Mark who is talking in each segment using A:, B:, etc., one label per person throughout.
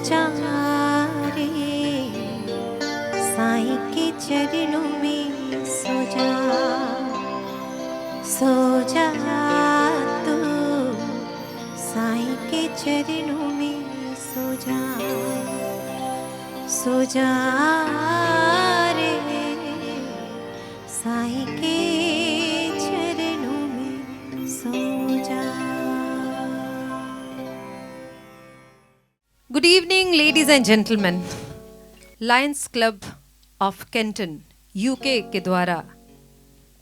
A: जा रे साईं के चरणों में सो जा तू साईं के चरणों में सो जा रे साईं के चरणों में सो जा।
B: Good evening, ladies and gentlemen. Lions club of Kenton UK के द्वारा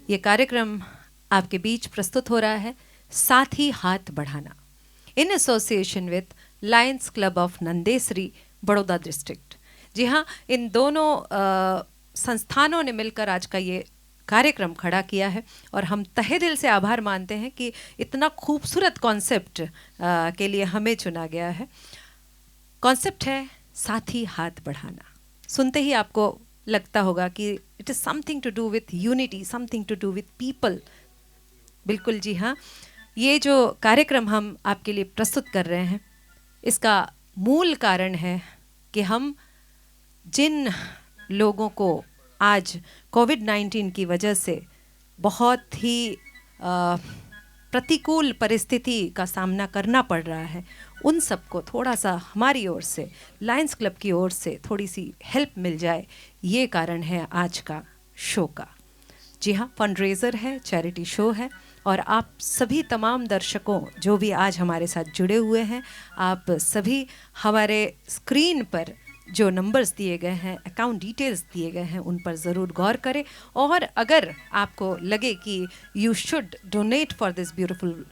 B: ये कार्यक्रम आपके बीच प्रस्तुत हो रहा है, साथी हाथ बढ़ाना, in association with Lions club of Nandesari, Baroda district. जी हाँ, इन दोनों संस्थानों ने मिलकर आज का ये कार्यक्रम खड़ा किया है और हम तहे दिल से आभार मानते हैं कि इतना खूबसूरत कॉन्सेप्ट के लिए हमें चुना गया है। कॉन्सेप्ट है साथी हाथ बढ़ाना। सुनते ही आपको लगता होगा कि it is something to do with unity, something to do with people. बिल्कुल जी हाँ, ये जो कार्यक्रम हम आपके लिए प्रस्तुत कर रहे हैं, इसका मूल कारण है कि हम जिन लोगों को आज कोविड-19 की वजह से बहुत ही प्रतिकूल परिस्थिति का सामना करना पड़ रहा है, उन सबको थोड़ा सा हमारी ओर से, लायंस क्लब की ओर से थोड़ी सी हेल्प मिल जाए, ये कारण है आज का शो का। जी हाँ, फंडरेज़र है, चैरिटी शो है और आप सभी तमाम दर्शकों जो भी आज हमारे साथ जुड़े हुए हैं, आप सभी हमारे स्क्रीन पर जो नंबर्स दिए गए हैं, अकाउंट डिटेल्स दिए गए हैं, उन पर ज़रूर गौर करें। और अगर आपको लगे कि you should donate for this beautiful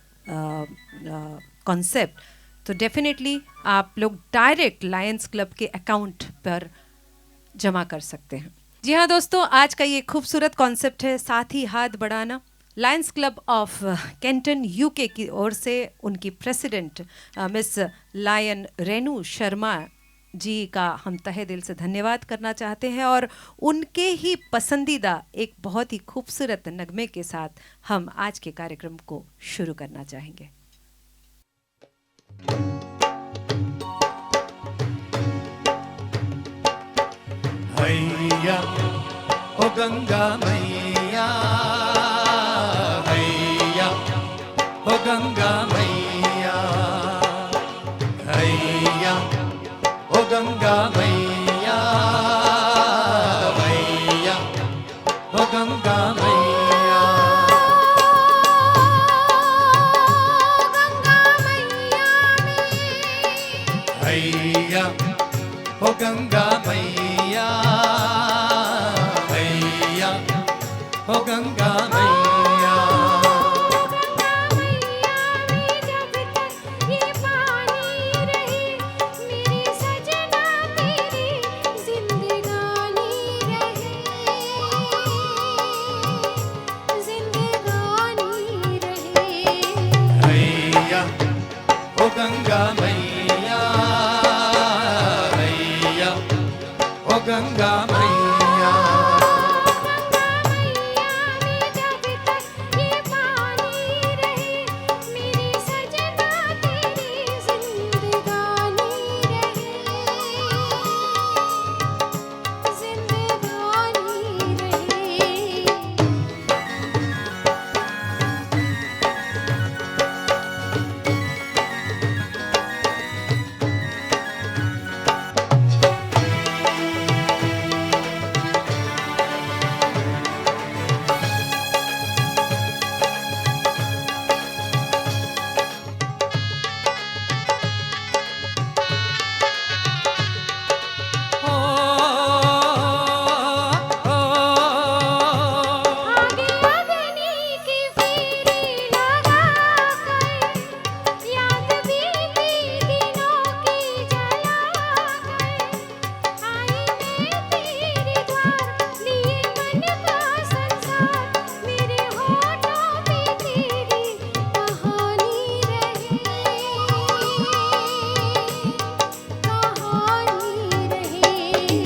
B: concept, तो डेफिनेटली आप लोग डायरेक्ट लायंस क्लब के अकाउंट पर जमा कर सकते हैं। जी हाँ दोस्तों, आज का ये खूबसूरत कॉन्सेप्ट है साथी हाथ बढ़ाना। Lions club of Kenton UK की ओर से उनकी president Miss Lion Renu Sharma ji का हम तहे दिल से धन्यवाद करना चाहते हैं और उनके ही पसंदीदा एक बहुत ही खूबसूरत नगमे के साथ हम आज के कार्यक्रम को शुरू करना चाहेंगे।
C: हैया ओ गंगा मैया, हैया ओ गंगा मैया, हैया ओ गंगा मैया, हैया ओ गंगा मैया, हैया ओ गंगा मैया, हैया ओ गंगा मैया। ओ गंगा मैया, हैया ओ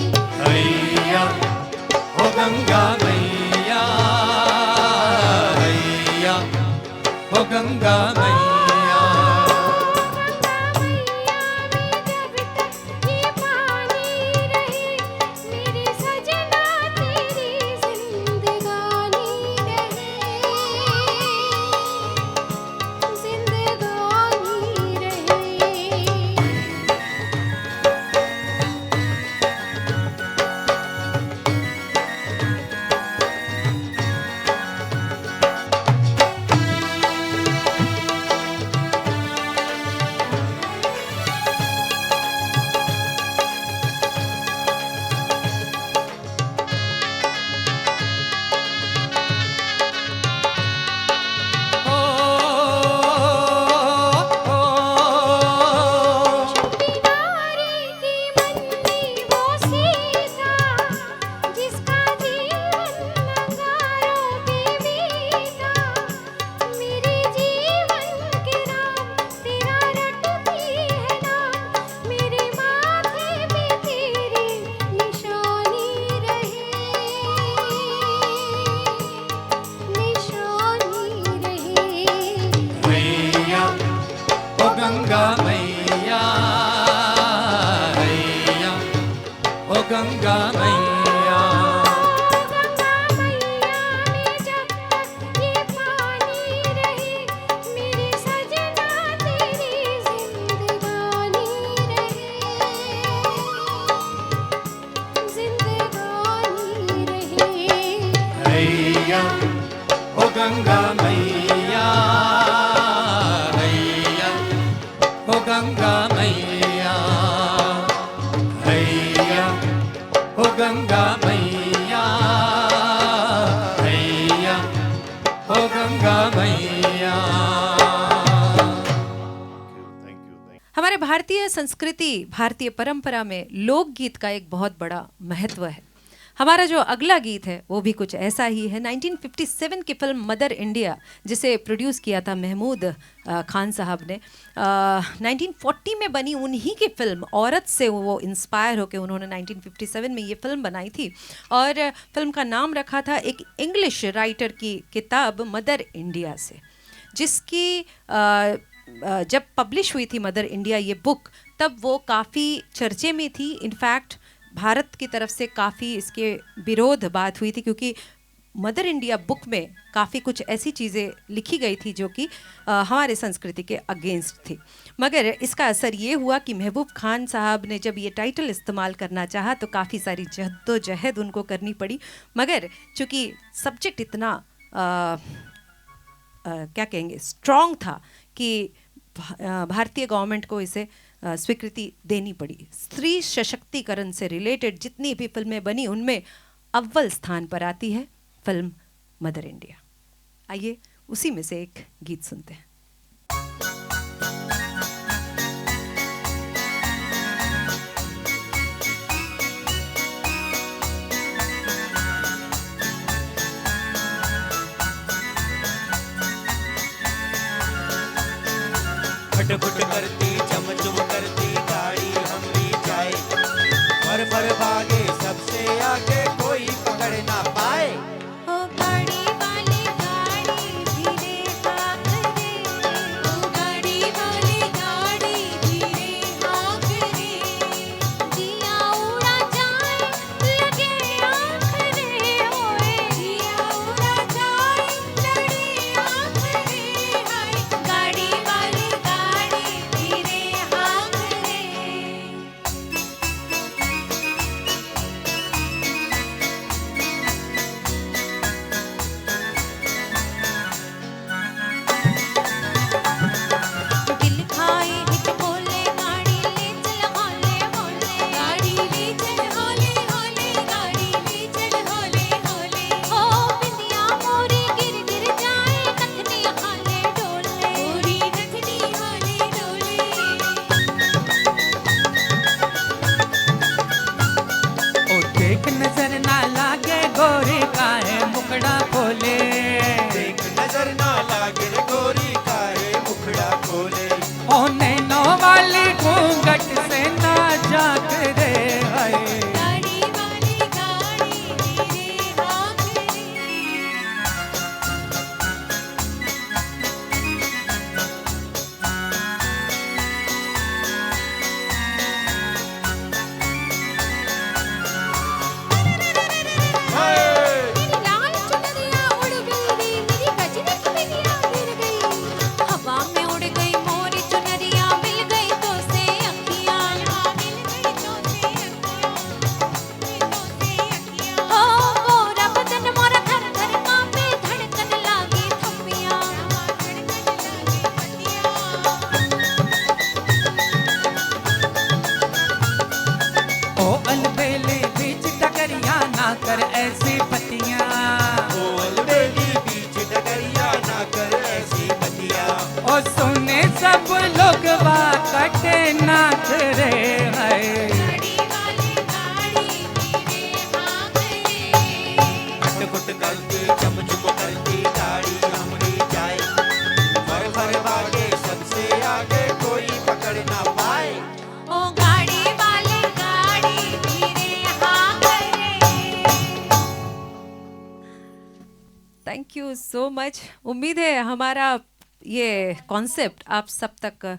C: गंगा मैया, गंगा मैया। गंगा मैया हैया ओ गंगा मैया
D: गंगा मैया में जब तक ये पानी रहे मेरे सजना तेरी जिंदगानी रहे
C: हैया ओ गंगा मैया हैया ओ गंगा मैया हैया ओ गंगा मैया हैया ओ गंगा मैया।
B: हमारे भारतीय संस्कृति, भारतीय परंपरा में लोकगीत का एक बहुत बड़ा महत्व है। हमारा जो अगला गीत है वो भी कुछ ऐसा ही है। 1957 की फिल्म मदर इंडिया, जिसे प्रोड्यूस किया था महमूद खान साहब ने, 1940 में बनी उन्हीं की फिल्म औरत से वो इंस्पायर होकर उन्होंने 1957 में ये फिल्म बनाई थी। और फिल्म का नाम रखा था एक इंग्लिश राइटर की किताब मदर इंडिया से, जिसकी जब पब्लिश हुई थी मदर इंडिया ये बुक, तब वो काफ़ी चर्चे में थी। इनफैक्ट भारत की तरफ से काफ़ी इसके विरोध बात हुई थी, क्योंकि मदर इंडिया बुक में काफ़ी कुछ ऐसी चीज़ें लिखी गई थी जो कि हमारे संस्कृति के अगेंस्ट थी। मगर इसका असर ये हुआ कि महबूब खान साहब ने जब ये टाइटल इस्तेमाल करना चाहा तो काफ़ी सारी जद्दोजहद उनको करनी पड़ी। मगर चूँकि सब्जेक्ट इतना क्या कहेंगे स्ट्रॉन्ग था कि भारतीय गवर्नमेंट को इसे स्वीकृति देनी पड़ी। स्त्री सशक्तिकरण से रिलेटेड जितनी भी फिल्में बनी उनमें अव्वल स्थान पर आती है फिल्म मदर इंडिया। आइए उसी में से एक गीत सुनते हैं।
E: फटफट करती चमचम करती गाड़ी हमरी जाए, फर फर भागे सबसे आगे कोई पकड़ ना पाए।
D: ओ गाड़ी वाली गाड़ी धीरे हाँक रे, ओ गाड़ी वाली गाड़ी धीरे हाँक रे, जिया उड़ा जाए लगे आँख रे, ओए जिया उड़ा जाए लगे आँख रे, हाय गाड़ी वाली गाड़ी धीरे हाँक रे। दिल खाए हिट बोले गाड़ी ले चल हौले हौले, गाड़ी ले चल हौले हौले, गाड़ी ले चल हौले हौले, हो बिंदिया मोरी गिर गिर जाए नथनी हाले डोले, मोरी नथनी हाले डोले।
F: ओ देख नजर ना लागे गोरी काहे मुखड़ा खोले,
E: देख नजर ना लागे रे गोरी काहे मुखड़ा खोले।
F: ओ नैनो वाली घूंघट से ना झांक रे हाय।
D: गाड़ी वाली गाड़ी धीरे हाँक रे। मेरी लाल चुनरिया उड़ गई रे, मेरी गजनी की बिंदिया गिर गई, हवा में उड़ गई मोरी चुनरिया, मिल गई तो से अखियाँ, मिल गई तो से अखियाँ, ओ मोरा बदन मोरा थर थर कांपे, धड़कन लागी थप्पियाँ, धड़कन लागी थप्पियाँ।
F: ओ अलबेले बीच टकरिया ना कर ऐसी पतियां,
E: ओ अलबेली बीच डगरिया ना कर ऐसी बतिया।
F: ओ सुने सब लोग कटे नाच रे हाय।
D: गाड़ी वाली गाड़ी धीरे हाँक रे।
E: फटफट करती चमचम करती गाड़ी हमरी जाए, फर फर भागे सबसे आगे कोई पकड़ ना पाए।
D: ओ गाड़ी वाली गाड़ी धीरे हाँक रे।
B: Thank you so much. उम्मीद है हमारा ये कॉन्सेप्ट आप सब तक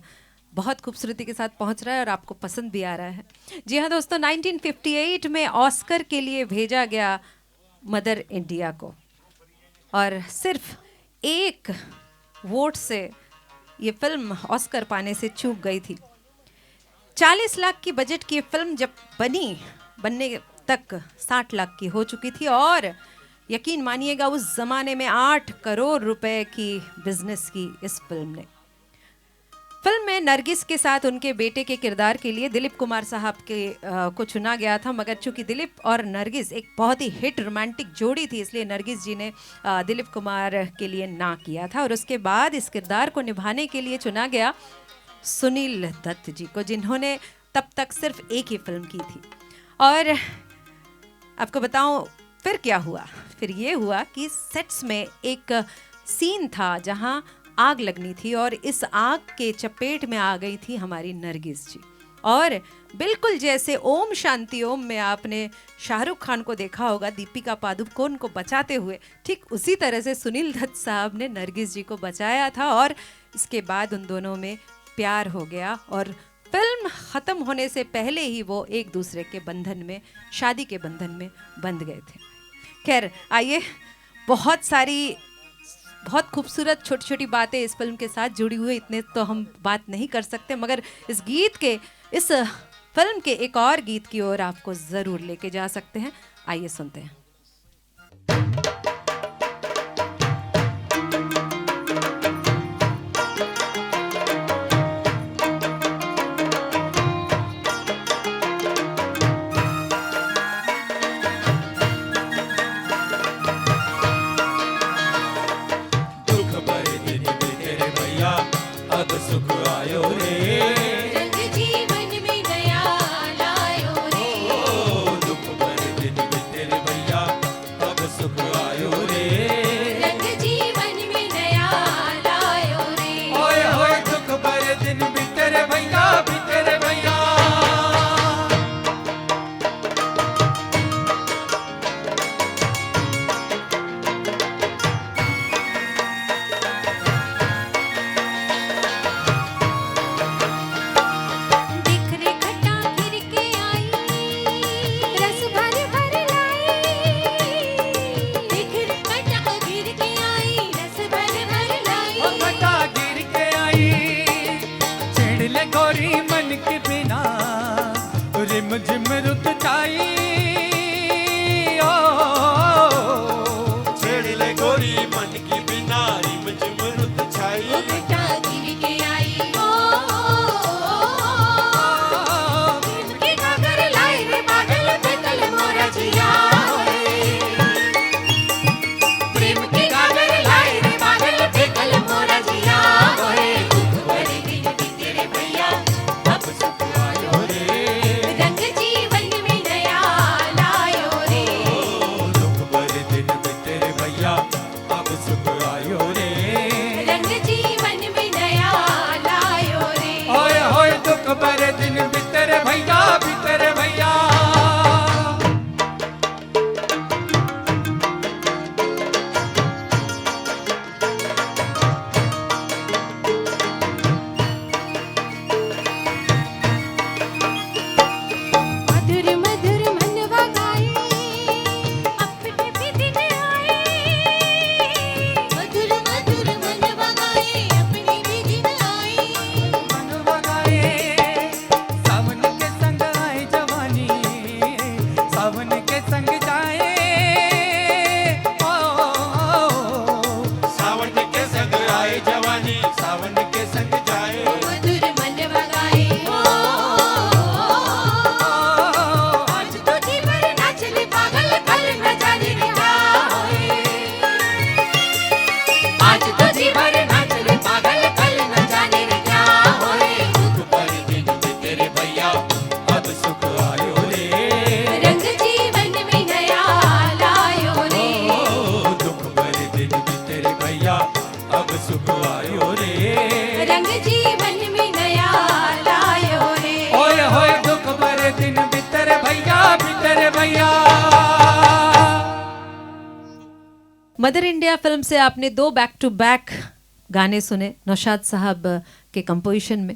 B: बहुत खूबसूरती के साथ पहुंच रहा है और आपको पसंद भी आ रहा है। जी हाँ दोस्तों, 1958 में ऑस्कर के लिए भेजा गया मदर इंडिया को, और सिर्फ एक वोट से ये फिल्म ऑस्कर पाने से चूक गई थी। 40 लाख की बजट की फिल्म जब बनने तक 60 लाख की हो चुकी थी, और यकीन मानिएगा उस जमाने में 8 करोड़ रुपए की बिजनेस की इस फिल्म ने। फिल्म में नरगिस के साथ उनके बेटे के किरदार के लिए दिलीप कुमार साहब को चुना गया था, मगर चूंकि दिलीप और नरगिस एक बहुत ही हिट रोमांटिक जोड़ी थी, इसलिए नरगिस जी ने दिलीप कुमार के लिए ना किया था। और उसके बाद इस किरदार को निभाने के लिए चुना गया सुनील दत्त जी को, जिन्होंने तब तक सिर्फ एक ही फिल्म की थी। और आपको बताऊं फिर क्या हुआ। फिर ये हुआ कि सेट्स में एक सीन था जहां आग लगनी थी, और इस आग के चपेट में आ गई थी हमारी नरगिस जी। और बिल्कुल जैसे ओम शांति ओम में आपने शाहरुख खान को देखा होगा दीपिका पादुकोण को बचाते हुए, ठीक उसी तरह से सुनील दत्त साहब ने नरगिस जी को बचाया था, और इसके बाद उन दोनों में प्यार हो गया, और फिल्म ख़त्म होने से पहले ही वो एक दूसरे के बंधन में, शादी के बंधन में बंध गए थे। खैर आइए, बहुत खूबसूरत छोटी छोटी बातें इस फिल्म के साथ जुड़ी हुई, इतने तो हम बात नहीं कर सकते, मगर इस फिल्म के एक और गीत की ओर आपको ज़रूर लेके जा सकते हैं। आइए सुनते हैं।
E: सुख आयो रे,
D: रंग जीवन में नया लायो रे।
E: दुख भरे दिन में तेरे भैया अब सुख आयो रे,
D: रंग जीवन में नया लायो रे।
E: ओए होए दुख भरे दिन भी तेरे भैया
F: झिम रुत चाई, ओ
E: छेड़ ले गोरी मन की बिना, रिम झिम रुत छाई।
D: ओ बेटा गिर के आई, ओ प्रेम के गागर लाए रे बादल पे कल मोरा जिया। प्रेम के गागर लाए रे बादल पे कल मोरा जिया। दुख भरे दिन भी तेरे भैया अब सुख आयो रे, रंग जीवन में नया लायो रे।
E: दुख भरे दिन भी तेरे भैया अब सुख आयो रे,
D: रंग जीवन में नया लायो रे।
F: ओए होए दुख भरे दिन भी तेरे भैया
D: मधुर मधुर मनवा गाए, अपने भी दिन आए। मधुर मधुर मनवा गाए, अपने भी दिन आए।
F: मन बगाए सावन के संग आए जवानी, सावन के संग जाए,
E: सावन के संग आए जवानी, सावन के संग जाए।
D: मधुर मनवा गाए, आज तो जी भर नाचले पागल, कल न जाने रे क्या होए। आज तो जी भर नाचले पागल, कल न जाने रे क्या होए।
E: दुख भरे दिन भी तेरे भैया अब सुख आयो रे,
D: रंग जीवन में नया लायो रे।
E: दुख भरे दिन भी तेरे भैया अब सुख आयो रे,
D: रंग जीवन में नया लायो रे।
F: ओए होए दुख भरे दिन भी तेरे भैया
B: मदर इंडिया फिल्म से आपने 2 बैक टू बैक गाने सुने नौशाद साहब के कंपोजिशन में।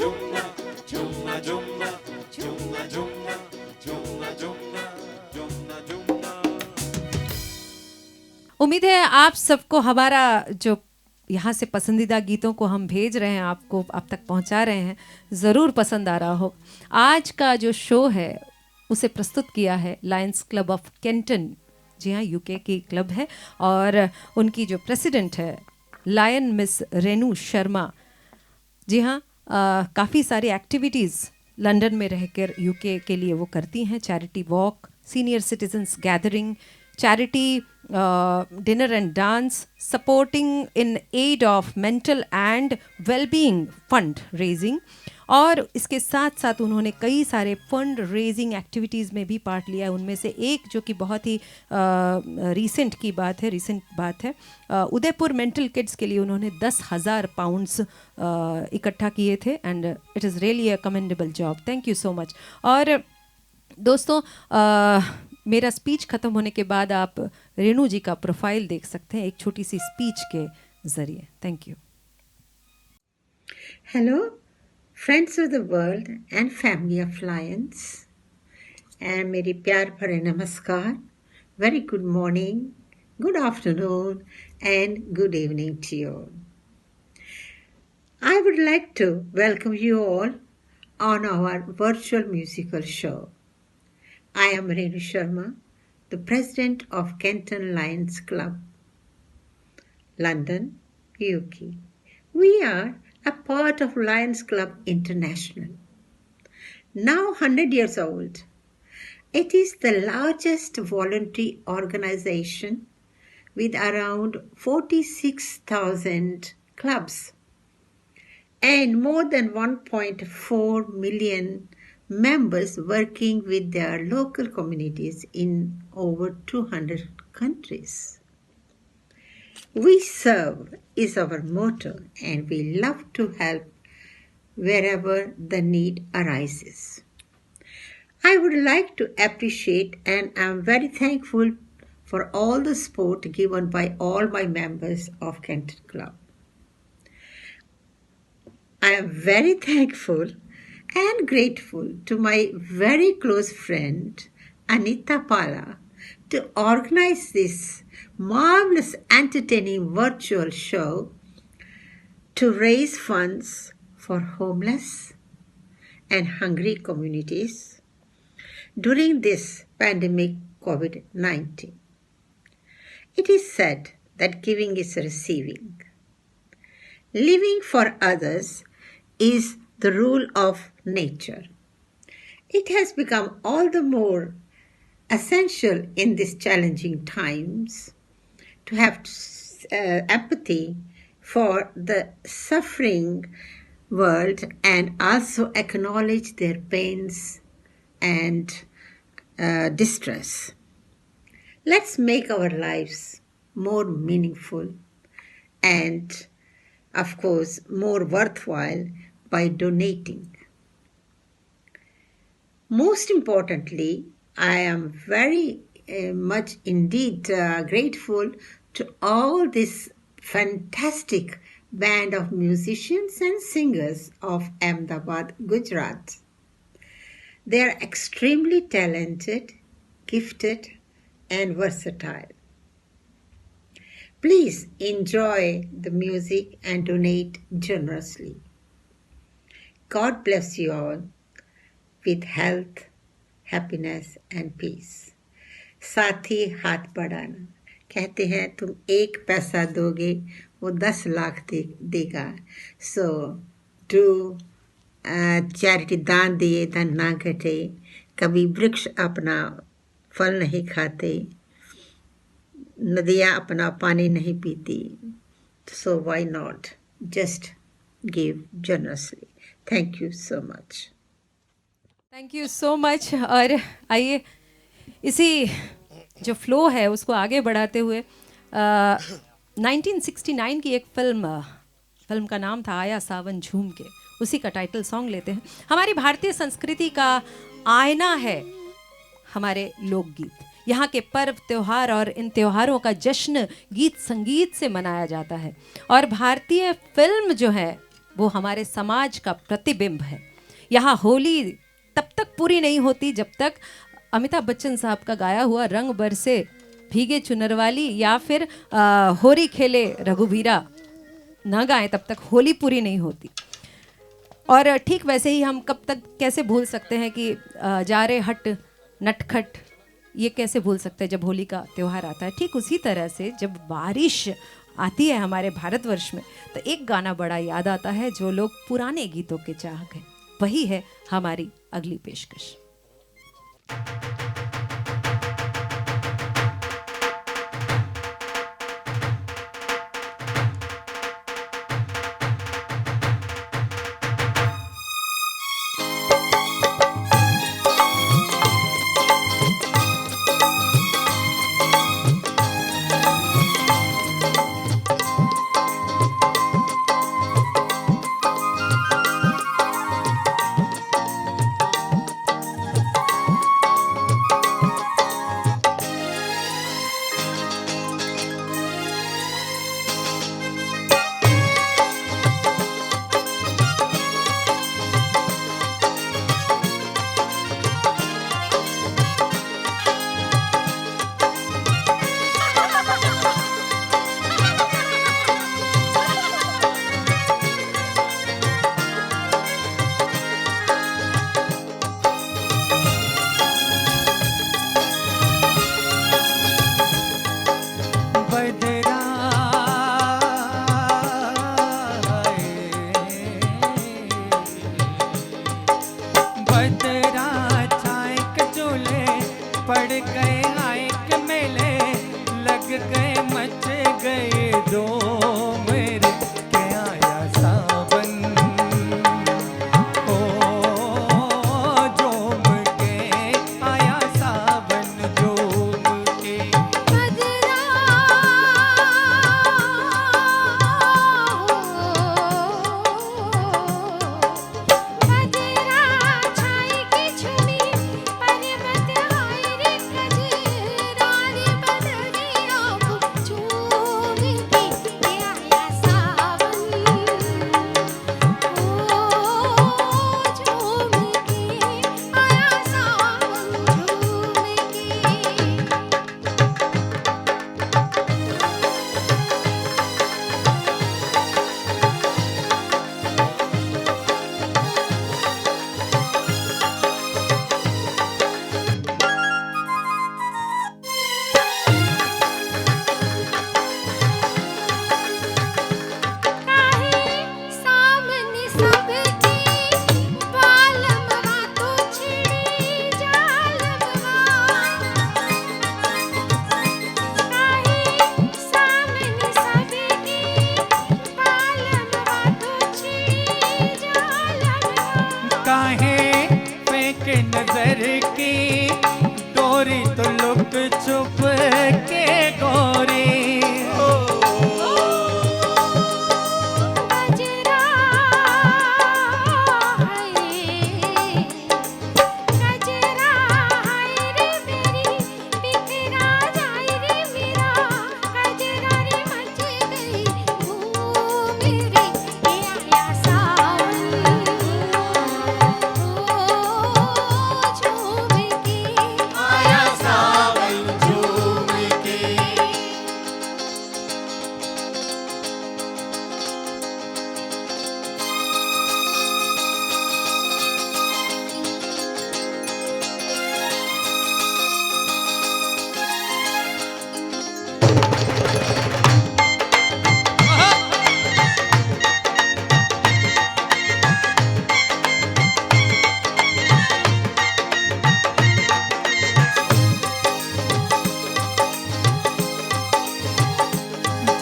B: उम्मीद है आप सबको हमारा जो यहाँ से पसंदीदा गीतों को हम भेज रहे हैं, आपको आप तक पहुँचा रहे हैं, ज़रूर पसंद आ रहा हो। आज का जो शो है उसे प्रस्तुत किया है लायंस क्लब ऑफ केंटन। जी हाँ, यूके की क्लब है और उनकी जो प्रेसिडेंट है लायन मिस रेनू शर्मा। जी हाँ, काफ़ी सारी एक्टिविटीज़ लंदन में रहकर यूके के लिए वो करती हैं। Charity walk, senior citizens gathering, charity dinner and dance, supporting in aid of mental and wellbeing fund raising, और इसके साथ साथ उन्होंने कई सारे फंड रेजिंग एक्टिविटीज़ में भी पार्ट लिया है। उनमें से एक जो कि बहुत ही रीसेंट बात है, उदयपुर मेंटल किड्स के लिए उन्होंने 10,000 पाउंड्स इकट्ठा किए थे and it is really a commendable job. Thank you so much. और दोस्तों, मेरा स्पीच ख़त्म होने के बाद आप रेणु जी का प्रोफाइल देख सकते हैं एक छोटी सी स्पीच के ज़रिए। Thank you.
G: Hello, friends of the world and family of lions. And मेरी प्यार भरे नमस्कार. Very good morning, good afternoon, and good evening to you all. I would like to welcome you all on our virtual musical show. I am Renu Sharma, the president of Kenton Lions Club, London, UK. We are a part of Lions Club International, now 100 years old. It is the largest voluntary organization with around 46,000 clubs and more than 1.4 million members working with their local communities in over 200 countries. We serve is our motto, and we love to help wherever the need arises. I would like to appreciate and am very thankful for all the support given by all my members of Kenton Club. I am very thankful and grateful to my very close friend Anita Pala to organize this marvelous entertaining virtual show to raise funds for homeless and hungry communities during this pandemic COVID-19. It is said that giving is receiving. Living for others is the rule of nature. It has become all the more essential in these challenging times to have empathy for the suffering world and also acknowledge their pains and distress. Let's make our lives more meaningful and, of course, more worthwhile by donating. Most importantly, I am very much indeed grateful to all this fantastic band of musicians and singers of Ahmedabad, Gujarat. They are extremely talented, gifted, and versatile. Please enjoy the music and donate generously. God bless you all with health, happiness and peace. साथ ही हाथ बढ़ाना, कहते हैं तुम एक पैसा दोगे वो 10 लाख देगा. So do charity, दान दिए धन ना घटे. कभी वृक्ष अपना फल नहीं खाते, नदियाँ अपना पानी नहीं पीती. So why not just give generously. Thank you so much.
B: Thank you so much. और आइए इसी जो फ्लो है उसको आगे बढ़ाते हुए 1969 की एक फिल्म का नाम था आया सावन झूम के, उसी का टाइटल सॉन्ग लेते हैं। हमारी भारतीय संस्कृति का आईना है हमारे लोकगीत। यहाँ के पर्व त्योहार और इन त्योहारों का जश्न गीत संगीत से मनाया जाता है और भारतीय फिल्म जो है वो हमारे समाज का प्रतिबिंब है। यहाँ होली तब तक पूरी नहीं होती जब तक अमिताभ बच्चन साहब का गाया हुआ रंग बरसे भीगे चुनर वाली या फिर होरी खेले रघुवीरा ना गाएं तब तक होली पूरी नहीं होती। और ठीक वैसे ही हम कब तक कैसे भूल सकते हैं कि जा रे हट नटखट, ये कैसे भूल सकते हैं जब होली का त्यौहार आता है। ठीक उसी तरह से जब बारिश आती है हमारे भारतवर्ष में तो एक गाना बड़ा याद आता है जो लोग पुराने गीतों के चाहक हैं। वही है हमारी अगली पेशकश।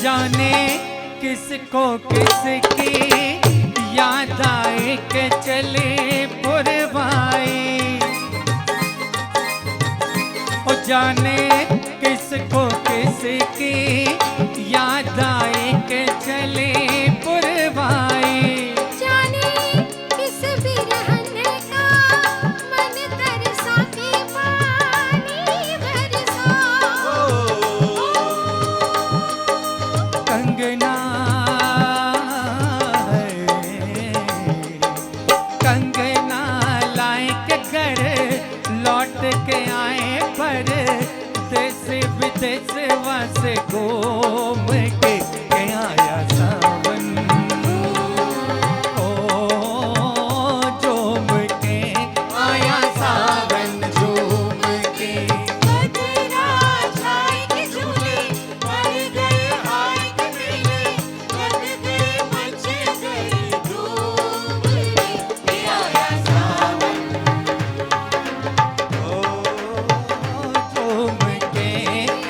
F: जाने किसको किसकी याद आए के चले पुरवाई, ओ जाने किसको किसकी याद आए के चले पुरवाई।
D: जाने किस बिरहन का मन तरसा के पानी बरसा।
F: कंगना कंगना लाए के घर लौट के आए पर देशवा से घूम के आया सावन ओ झूम के आया सावन झूम के
D: बदरा छाए के झूले पड़ गए हाय के मेले लग गए मच गई धूम रे आया सावन
F: झूम के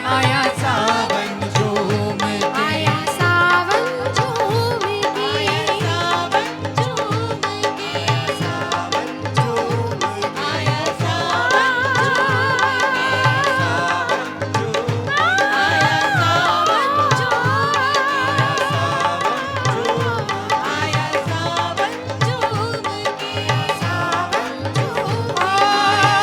F: आया सावन झूम के
D: आया सावन झूम के सावन झूम के सावन झूम आया सावन झूम आया सावन झूम आया सावन झूम के सावन झूम आया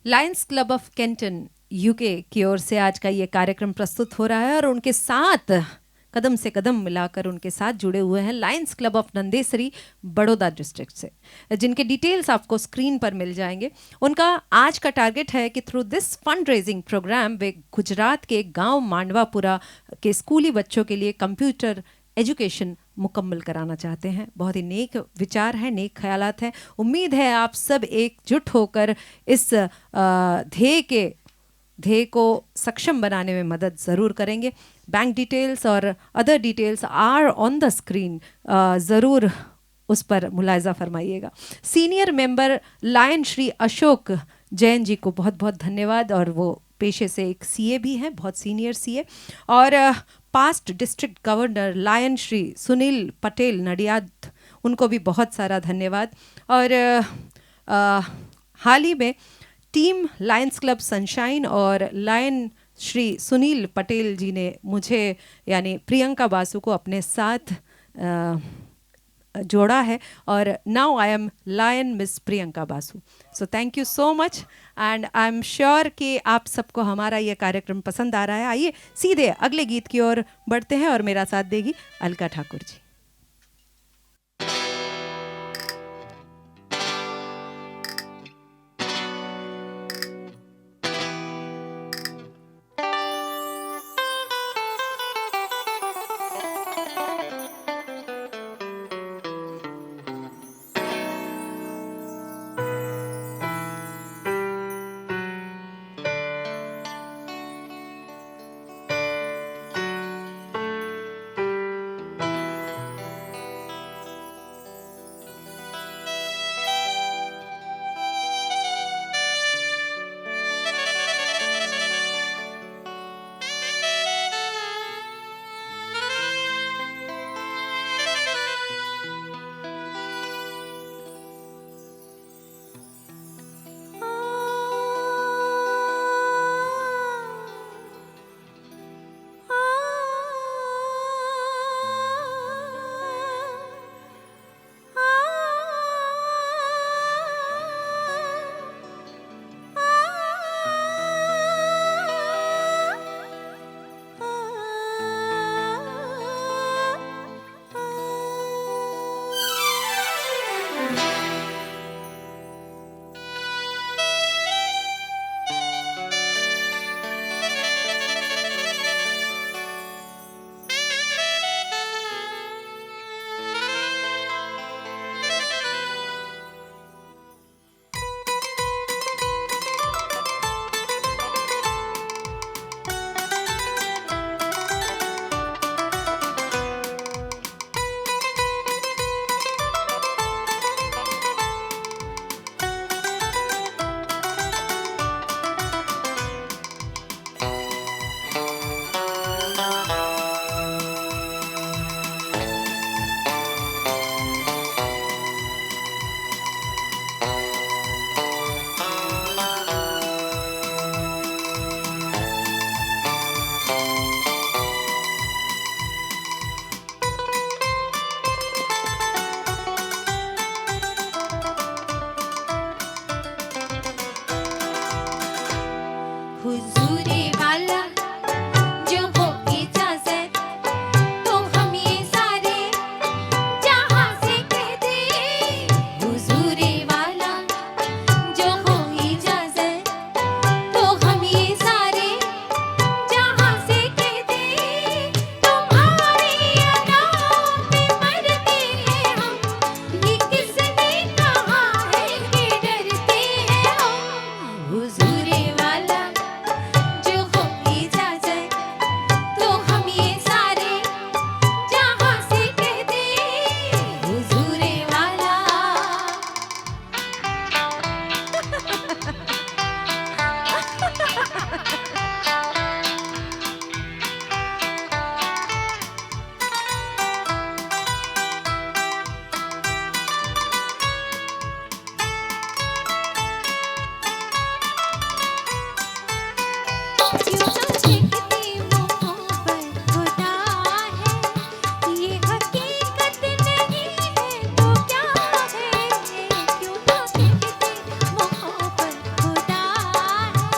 B: Lions club of Kenton UK की ओर से आज का ये कार्यक्रम प्रस्तुत हो रहा है और उनके साथ कदम से कदम मिलाकर उनके साथ जुड़े हुए हैं Lions club of Nandesari Baroda district से, जिनके डिटेल्स आपको स्क्रीन पर मिल जाएंगे। उनका आज का टारगेट है कि through this fund raising programme वे गुजरात के गांव मांडवापुरा के स्कूली बच्चों के लिए कंप्यूटर एजुकेशन मुकम्मल कराना चाहते हैं। बहुत ही नेक विचार है, नेक ख्यालात हैं। उम्मीद है आप सब एकजुट होकर इस ध्येय को सक्षम बनाने में मदद ज़रूर करेंगे। बैंक डिटेल्स और other details are on the screen, ज़रूर उस पर मुलायजा फरमाइएगा। Senior member Lion Shri Ashok Jain ji को बहुत बहुत धन्यवाद, और वो पेशे से एक सीए भी हैं, बहुत सीनियर सीए। और past district governor lion Shri Sunil Patel Nadiad, उनको भी बहुत सारा धन्यवाद। और हाल ही में टीम लायंस क्लब सनशाइन और लायन श्री सुनील पटेल जी ने मुझे यानी प्रियंका बासु को अपने साथ जोड़ा है, और now I am lion miss Priyanka Basu. So thank you so much, and I am sure कि आप सबको हमारा ये कार्यक्रम पसंद आ रहा है। आइए सीधे अगले गीत की ओर बढ़ते हैं और मेरा साथ देगी अलका ठाकुर जी।
D: हुजूरे वाला जो हो इजाजत तो हम ये सारे जहां से कह दे हुजूरे वाला क्यों ना देखते मोहब्बत खुदा है ये हकीकत नहीं है तो क्या है क्यों ना देखते मोहब्बत खुदा है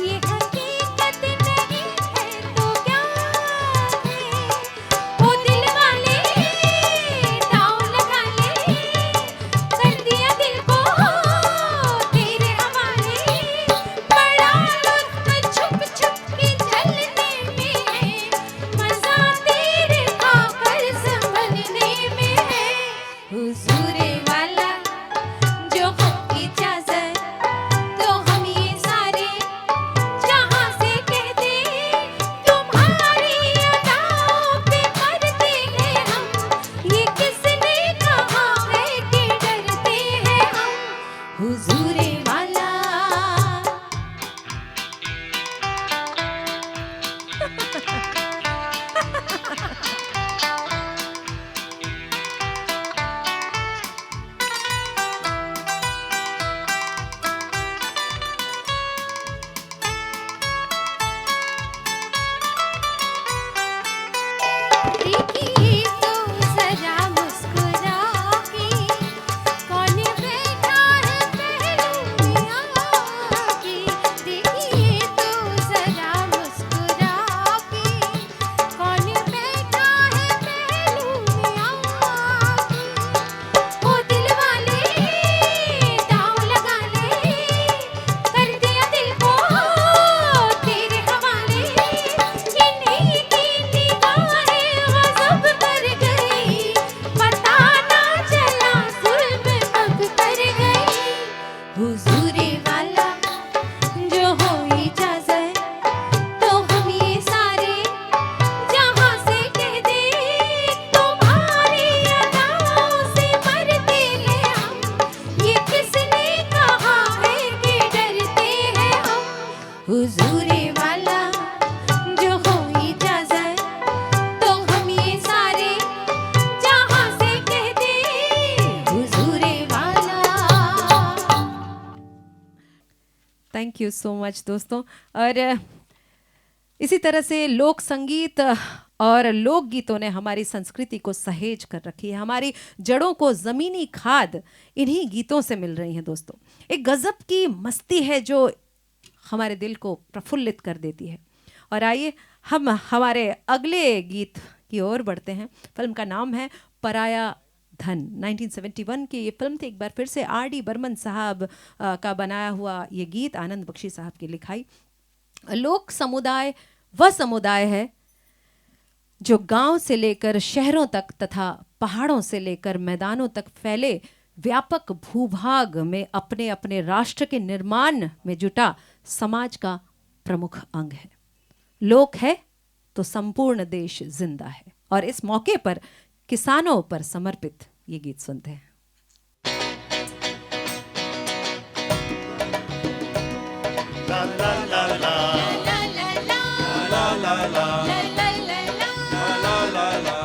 D: ये हकीकत नहीं है तो क्या है ओ दिल वाले दाव लगा ले कर दिया दिल को तेरे हवाले बड़ा लुत्फ छुप छुप के चलने में है मजा तेरे आकर संभलने में है हुजूरे वाला जो हो इजाजत तो हम ये सारे जहां से कह दे तुम्हारी अदाओं पे मरते हैं हम ये किसने कहा है कि डरते हैं हम हुजूरे वाला देखिए तो जरा मुस्कुरा के कौन बैठा है पहलू में आके देखिए तो जरा मुस्कुरा के कौन बैठा है पहलू में आके ओ दिल वाले दाव लगा ले कर दिया दिल को तेरे हवाले ये नहीं की निगाहें गज़ब कर गई पता ना चला जुल्म कब कर गई हुजूरे वाला जो हो इजाजत तो हम ये सारे जहां से कह दे तुम्हारी अदाओं से मरते हैं हम ये किसने कहा है कि डरते हैं हम हुजूरे वाला जो हो इजाजत तो हम ये सारे जहां से कह दे हुजूरे वाला
B: थैंक यू सो मच दोस्तों। और इसी तरह से लोक संगीत और लोकगीतों ने हमारी संस्कृति को सहेज कर रखी है। हमारी जड़ों को ज़मीनी खाद इन्हीं गीतों से मिल रही है दोस्तों। एक गज़ब की मस्ती है जो हमारे दिल को प्रफुल्लित कर देती है। और आइए हम हमारे अगले गीत की ओर बढ़ते हैं। फिल्म का नाम है पराया धन। 1971 की ये फिल्म थी। एक बार फिर से R.D. बर्मन साहब का बनाया हुआ ये गीत, आनंद बख्शी साहब की लिखाई। लोक समुदाय वह समुदाय है जो गांव से लेकर शहरों तक तथा पहाड़ों से लेकर मैदानों तक फैले व्यापक भूभाग में अपने अपने राष्ट्र के निर्माण में जुटा समाज का प्रमुख अंग है। लोक है तो संपूर्ण देश जिंदा है। और इस मौके पर किसानों पर समर्पित ये गीत सुनते हैं।
E: ला ला ला ला
D: ला ला ला
E: ला ला ला
D: ला ला ला ला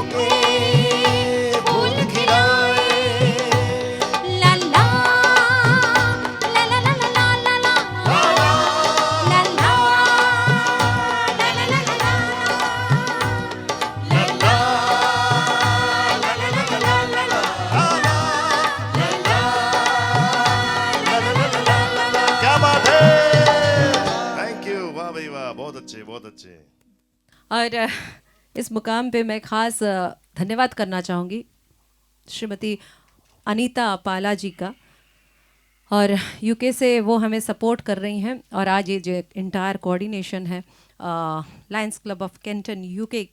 E: के फूल खिलाए।
D: ला ला ला ला ला ला ला ला ला ला ला
H: क्या बात है, थैंक यू, वाह भाई वाह, बहुत अच्छे बहुत अच्छे।
B: और इस मुकाम पे मैं खास धन्यवाद करना चाहूँगी श्रीमती अनीता पाला जी का, और यूके से वो हमें सपोर्ट कर रही हैं, और आज ये जो इंटायर कोऑर्डिनेशन है Lions club of Kenton UK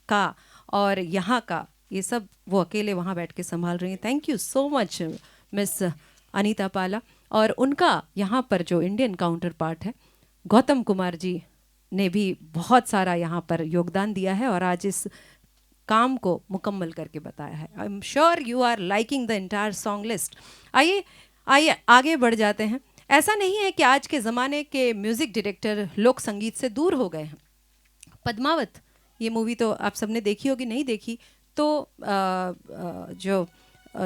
B: का और यहाँ का, ये सब वो अकेले वहाँ बैठ के संभाल रही हैं। Thank you so much miss Anita पाला। और उनका यहाँ पर जो इंडियन काउंटर पार्ट है गौतम कुमार जी ने भी बहुत सारा यहाँ पर योगदान दिया है और आज इस काम को मुकम्मल करके बताया है। I am sure you are liking the entire song list. आइए आइए आगे बढ़ जाते हैं। ऐसा नहीं है कि आज के ज़माने के म्यूज़िक डायरेक्टर लोक संगीत से दूर हो गए हैं। पद्मावत ये मूवी तो आप सबने देखी होगी, नहीं देखी तो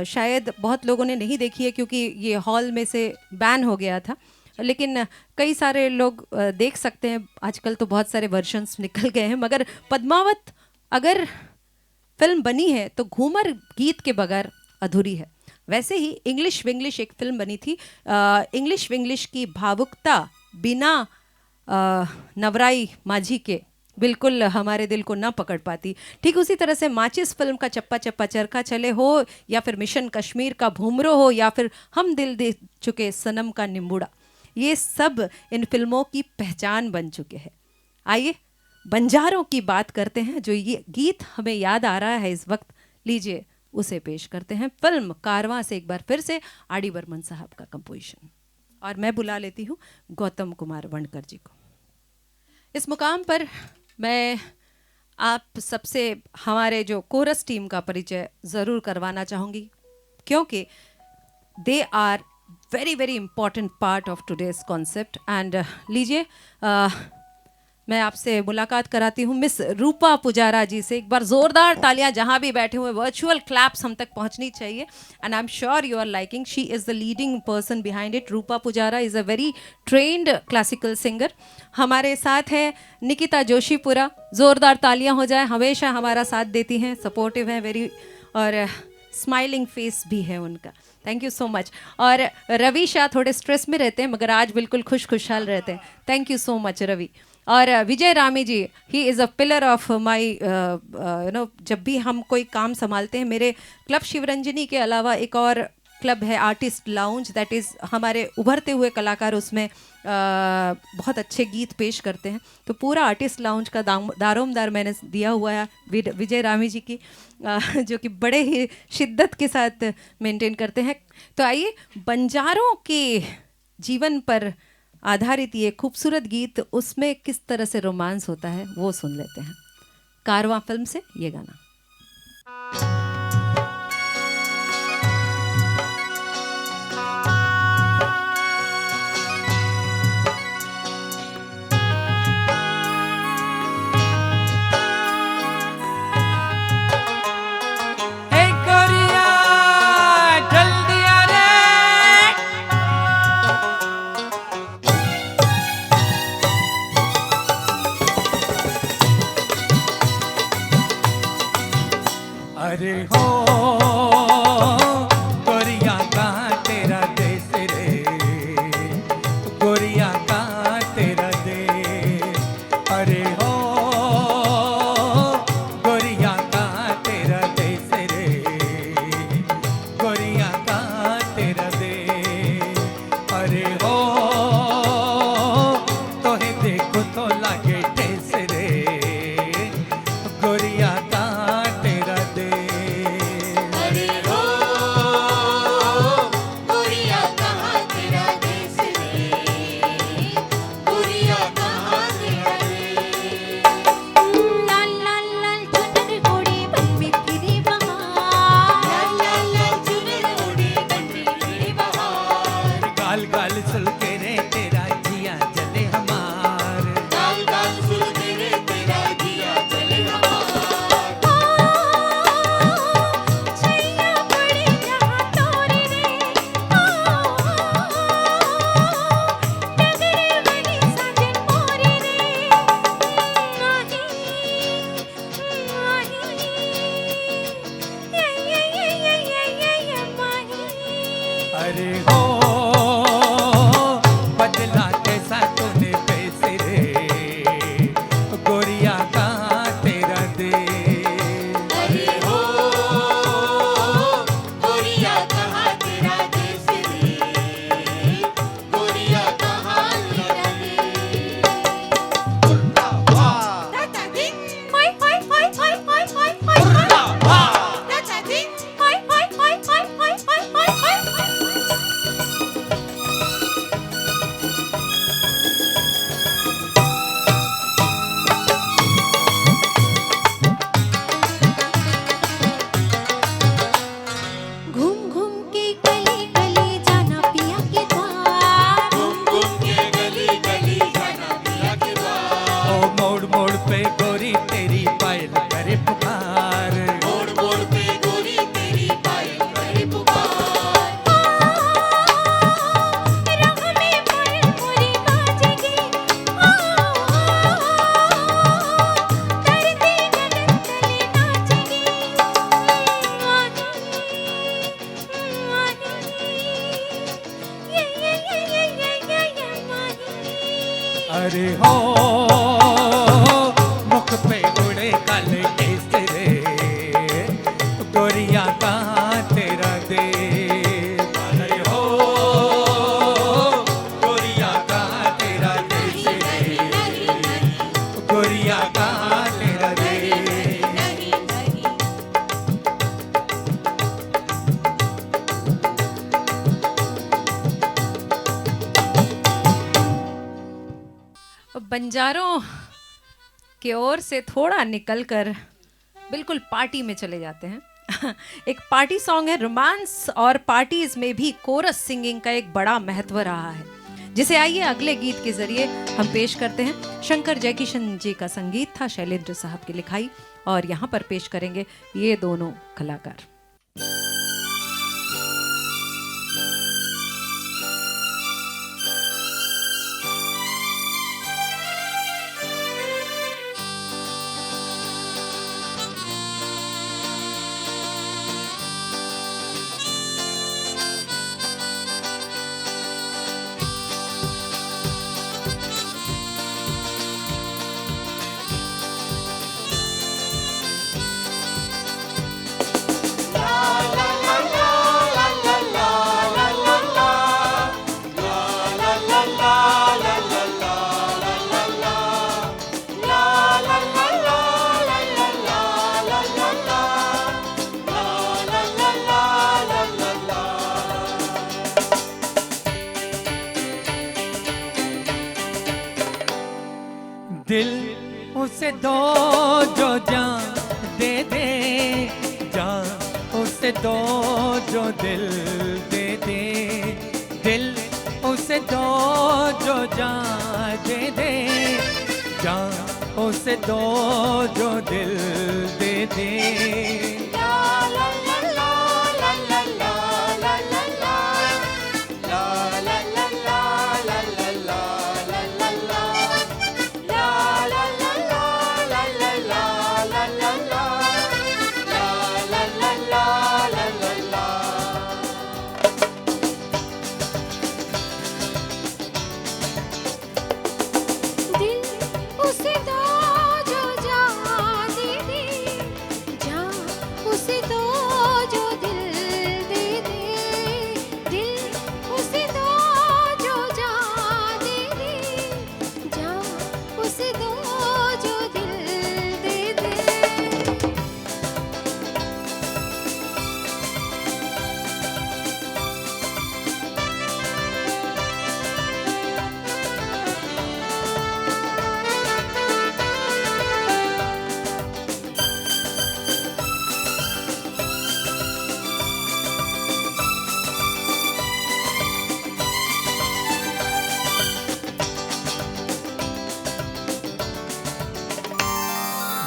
B: शायद बहुत लोगों ने नहीं देखी है क्योंकि ये हॉल में से बैन हो गया था, लेकिन कई सारे लोग देख सकते हैं। आजकल तो बहुत सारे वर्जन्स निकल गए हैं, मगर पद्मावत अगर फिल्म बनी है तो घूमर गीत के बगैर अधूरी है। वैसे ही इंग्लिश विंग्लिश एक फिल्म बनी थी, इंग्लिश विंग्लिश की भावुकता बिना नवराई माझी के बिल्कुल हमारे दिल को ना पकड़ पाती। ठीक उसी तरह से माचिस फिल्म का चप्पा चप्पा चरखा चले हो, या फिर मिशन कश्मीर का भूमरो हो, या फिर हम दिल दे चुके सनम का निम्बुड़ा, ये सब इन फिल्मों की पहचान बन चुके हैं। आइए बंजारों की बात करते हैं। जो ये गीत हमें याद आ रहा है इस वक्त, लीजिए उसे पेश करते हैं। फिल्म कारवां से एक बार फिर से आर डी बर्मन साहब का कंपोजिशन, और मैं बुला लेती हूँ गौतम कुमार वणकर जी को। इस मुकाम पर मैं आप सबसे हमारे जो कोरस टीम का परिचय ज़रूर करवाना चाहूँगी, क्योंकि they are very very important part of today's concept. And लीजिए मैं आपसे मुलाकात कराती हूँ मिस रूपा पुजारा जी से। एक बार ज़ोरदार तालियां जहाँ भी बैठे हुए, वर्चुअल क्लैप्स हम तक पहुँचनी चाहिए। And I am sure you are liking, she is the leading person behind it. Rupa Pujara is a very trained classical singer. हमारे साथ है निकिता जोशीपुरा, ज़ोरदार तालियां हो जाए, हमेशा हमारा साथ देती हैं, सपोर्टिव हैं वेरी, और स्माइलिंग फेस भी है उनका। Thank you so much. और रवि शाह थोड़े स्ट्रेस में रहते हैं, मगर आज बिल्कुल खुशहाल रहते हैं। Thank you so much Ravi. और Vijay Rami ji, he is a pillar of my जब भी हम कोई काम संभालते हैं। मेरे क्लब शिवरंजनी के अलावा एक और क्लब है आर्टिस्ट लाउंज, दैट इज़ हमारे उभरते हुए कलाकार उसमें बहुत अच्छे गीत पेश करते हैं। तो पूरा आर्टिस्ट लाउंज का दारोमदार मैंने दिया हुआ है विजय रामी जी की, जो कि बड़े ही शिद्दत के साथ मेंटेन करते हैं। तो आइए बंजारों के जीवन पर आधारित ये खूबसूरत गीत, उसमें किस तरह से रोमांस होता है वो सुन लेते हैं। कारवां फिल्म से ये गाना।
F: अरे हो गोरिया कहाँ तेरा देश रे, गोरिया कहाँ तेरा देश। अरे हो गोरिया कहाँ तेरा देश रे, गोरिया कहाँ तेरा देश। अरे हो तोहे देखो तो लागे ठेस रे, गोरिया कहाँ तेरा देश। अरे हो बदला कैसा तूने कैसे रे गोरिया कहाँ तेरा दे
E: अरे हो गोरिया कहाँ तेरा देश रे गोरिया कहाँ तेरा देश मुर्दाबाद
D: दादा दी होय होय होय होय होय होय होय
E: मुर्दाबाद
D: दादा दी होय होय होय होय होय होय होय होय घूम घूम के गली गली जाना पिया के द्वार
E: घूम घूम के गली गली जाना पिया के द्वार
F: ओ मोड़ मोड़ पे गोरी तेरी पायल करे पुकार
E: मोड़ मोड़ पे गोरी तेरी पायल करे पुकार
D: राह में मोर मोरी बाजेगी धरती गगन तले नाचेगी
F: अरे हो मुख पे उड़े काले केसरे गोरिया कहाँ तेरा दे अरे हो गोरिया कहाँ तेरा देश रे गोरिया कहाँ तेरा दे
B: बंजारों की ओर से थोड़ा निकलकर बिल्कुल पार्टी में चले जाते हैं। एक पार्टी सॉन्ग है। रोमांस और पार्टीज में भी कोरस सिंगिंग का एक बड़ा महत्व रहा है, जिसे आइए अगले गीत के जरिए हम पेश करते हैं। शंकर जयकिशन जी का संगीत था, शैलेंद्र साहब की लिखाई, और यहाँ पर पेश करेंगे ये दोनों कलाकार।
F: दिल उसे दो जो जान दे दे, जान उसे दो जो दिल दे दे, दिल उसे दो जो जान दे दे, जान उसे दो जो दिल दे दे।
D: दिल उसे दो जो जान दे दे, जान उसे दो जो दिल दे दे, दिल उसे दो जो जान दे दे, जान उसे दो जो दिल दे दे।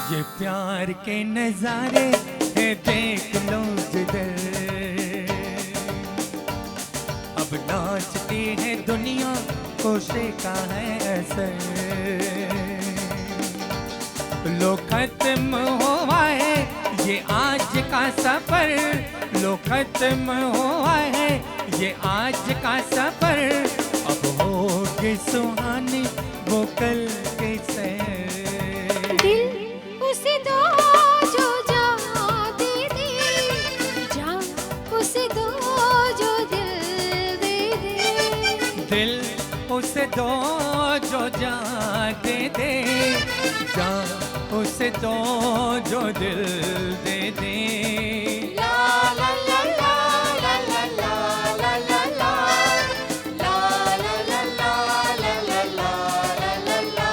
F: ये प्यार के नजारे है, देख लो जिधर, अब नाचती है दुनिया, खुशी का है असर। लो खत्म हुआ है ये आज का सफर लो खत्म हुआ है ये आज का सफर, अब होगी सुहानी वो कल के सैर।
D: दिल उसे दो जो जान दे दे, जान उसे दो जो दिल दे दे।
F: दिल उसे दो जो जान दे दे, जान उसे दो जो दिल दे दे।
D: ला ला ला ला ला ला ला ला ला ला ला ला ला ला ला ला ला ला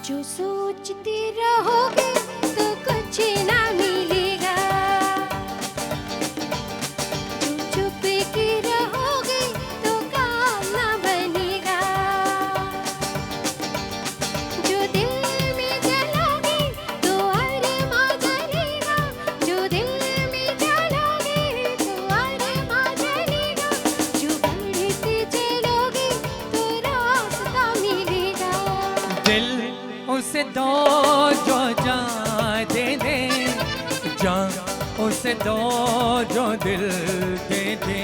D: जो सोचते रहोगे तो कुछ ना मिलेगा, जो चुप के रहोगे तो काम ना बनेगा। जो दिल में जलोगे तो अरमा जलेगा, जो दिल में जलोगे तो अरमा जलेगा। जो बढ़ते चलोगे तो रास्ता मिलेगा।
F: दिल उसे दो जो जान दे दे, जान उसे दो जो दिल दे दे।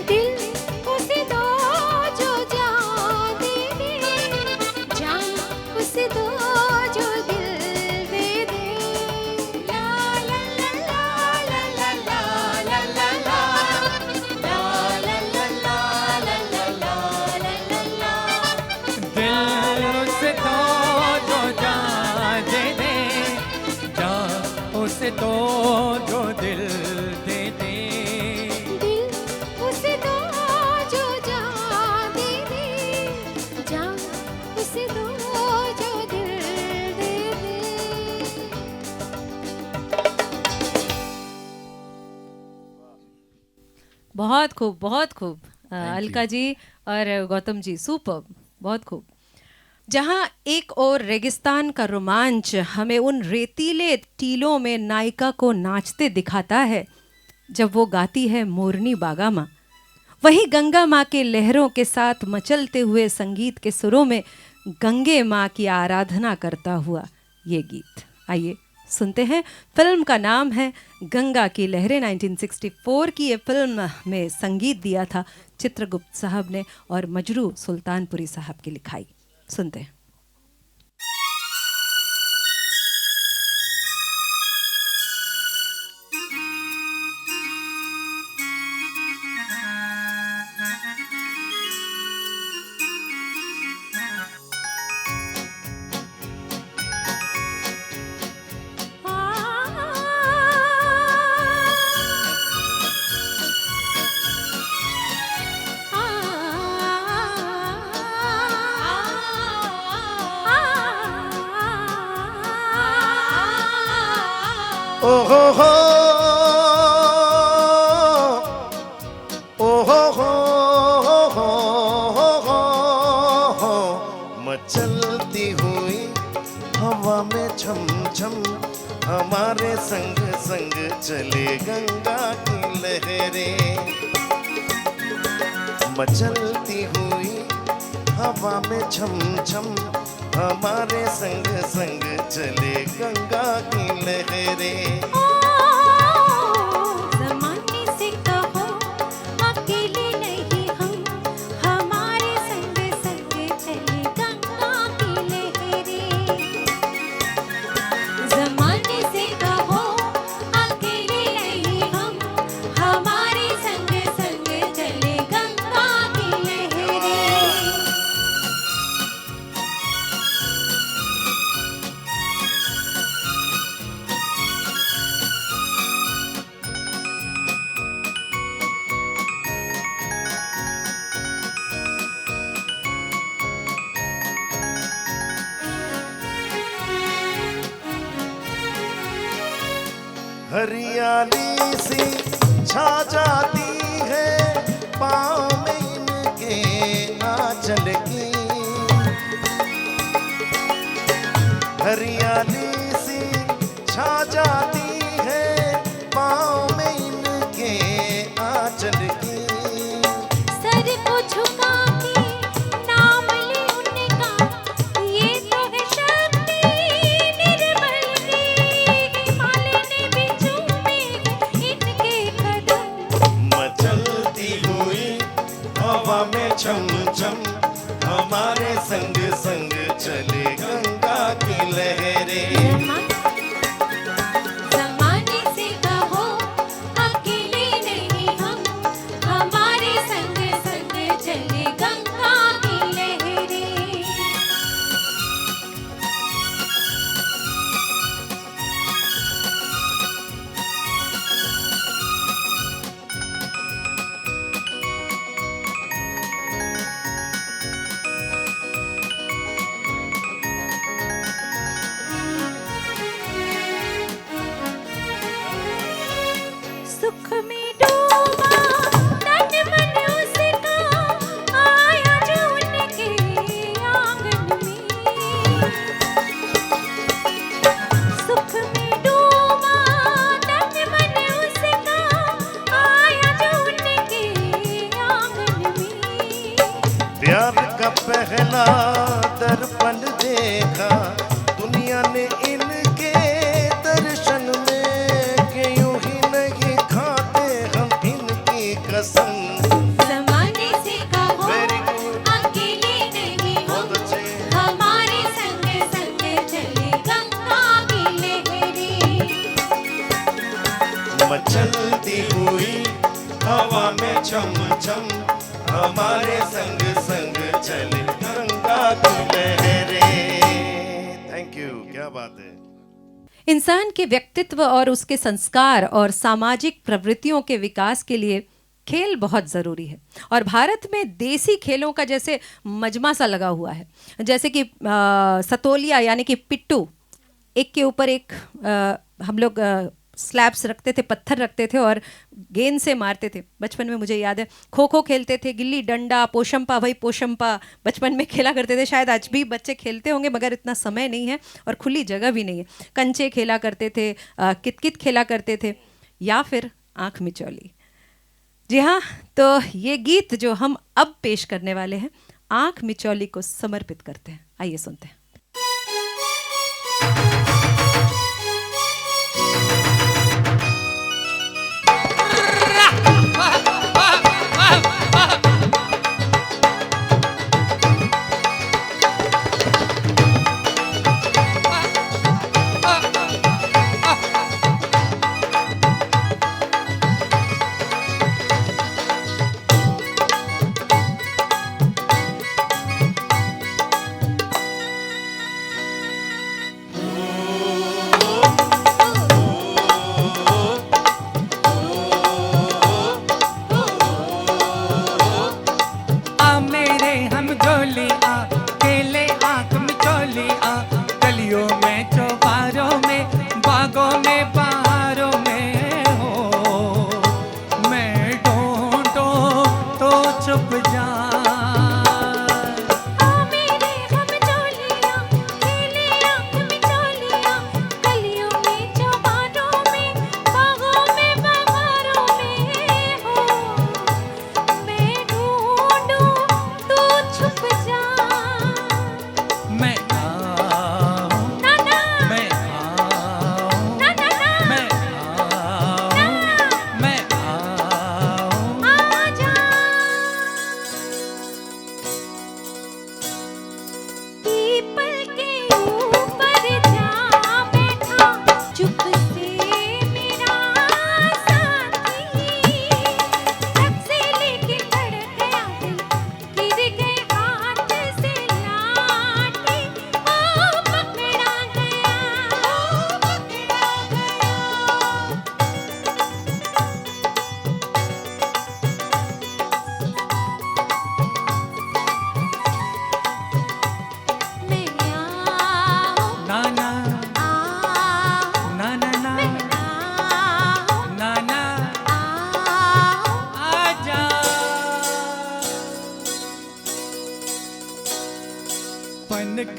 D: दिल उसे दो जो जान दे दे, जान उसे दो जो दिल दे दे। ला ला ला ला ला ला ला ला ला ला ला ला ला ला ला ला ला।
F: दिल उसे दो जो जान दे दे, जान उसे दो जो दिल दे दे।
D: दिल उसे दो जो जान दे दे, जान उसे दो जो दिल दे दे।
B: बहुत खूब, बहुत खूब। अलका जी और गौतम जी, सुपर, बहुत खूब। जहाँ एक और रेगिस्तान का रोमांच हमें उन रेतीले टीलों में नायिका को नाचते दिखाता है जब वो गाती है मोरनी बागा माँ, वही गंगा माँ के लहरों के साथ मचलते हुए संगीत के सुरों में गंगे माँ की आराधना करता हुआ ये गीत। आइए सुनते हैं। फिल्म का नाम है गंगा की लहरें। 1964 की ये फिल्म में संगीत दिया था चित्रगुप्त साहब ने और मजरू सुल्तानपुरी साहब की लिखाई। सुनते हैं।
H: ओ हो हो ओ हो हो हो मचलती हुई हवा में छम छम हमारे संग संग चले गंगा की लहरें। मचलती हुई हवा में छम छम हमारे संग संग चले गंगा की लहरें।
D: ज़माने से कहो अकेले नहीं हम, हमारे संग संग चले गंगा की लहरें। ज़माने से कहो अकेले नहीं हम, हमारे संग संग चले गंगा की लहरें।
H: हरियाली सी छा जाती है पाँव में इनके आंचल की, हरियाली सी छा जाती है पाँव में इनके आंचल की।
D: सर को झुका के नाम ले उनका, ये तो है शक्ति निर्मल की। हिमालय ने भी चूमे इनके कदम।
H: मचलती हुई हवा में छम छम, हमारे संग संग चले गंगा की लहरें।
D: ज़माने से कहो अकेले नहीं हम, हमारे संग संग चले गंगा की लहरें। सुख में डूबा तन मन उसका, आया जो उनके आंगन में। सुख में डूबा तन मन उसका, आया जो उनके आंगन में।
H: प्यार का पहला दर्पण देखा दुनिया ने इनके दर्शन में, कि यूं ही नहीं खाते हम इनकी कसम।
D: ज़माने से कहो
H: Very good.
D: अकेले नहीं हम,
H: बहुत अच्छे।
D: हमारे संग संग चले गंगा की लहरें।
H: मचलती हुई हवा में छम छम, हमारे संग संग चले गंगा की लहरें। थैंक यू, क्या बात है।
B: इंसान के व्यक्तित्व और उसके संस्कार और सामाजिक प्रवृत्तियों के विकास के लिए खेल बहुत ज़रूरी है। और भारत में देसी खेलों का जैसे मजमा सा लगा हुआ है, जैसे कि सतोलिया यानी कि पिट्टू, एक के ऊपर एक हम लोग स्लैब्स रखते थे, पत्थर रखते थे और गेंद से मारते थे। बचपन में मुझे याद है खो खो खेलते थे, गिल्ली डंडा, पोशंपा, भाई पोशंपा बचपन में खेला करते थे। शायद आज भी बच्चे खेलते होंगे मगर इतना समय नहीं है और खुली जगह भी नहीं है। कंचे खेला करते थे, कितकित खेला करते थे, या फिर आँख मिचौली। जी हाँ, तो ये गीत जो हम अब पेश करने वाले हैं आँख मिचौली को समर्पित करते हैं। आइए सुनते हैं।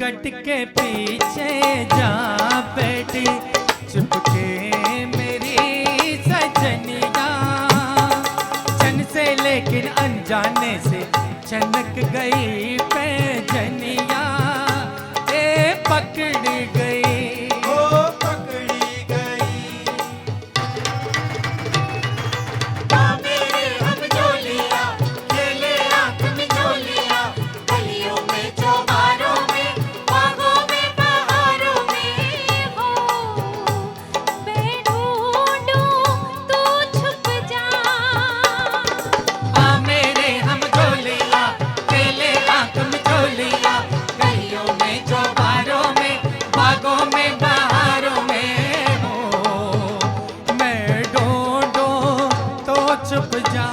F: चौखट के पीछे जा बैठी चुपके मेरी सजनिया, चन से लेकिन अनजाने से चनक गई पैजनिया, ए पकड़ गई
E: ओ पकड़ी गई।
D: मेरे हम झोलिया खेले आंख में झोलिया, गलियों में चौबारों में बागों में बहारों में हो। मैं ढूंढूं तू छुप जा।
F: आ मेरे हम झोलिया खेले आंख में झोलिया, गलियों में चौबारों में बागों में बहारों में हो। मैं ढूंढूं तो छुप जा।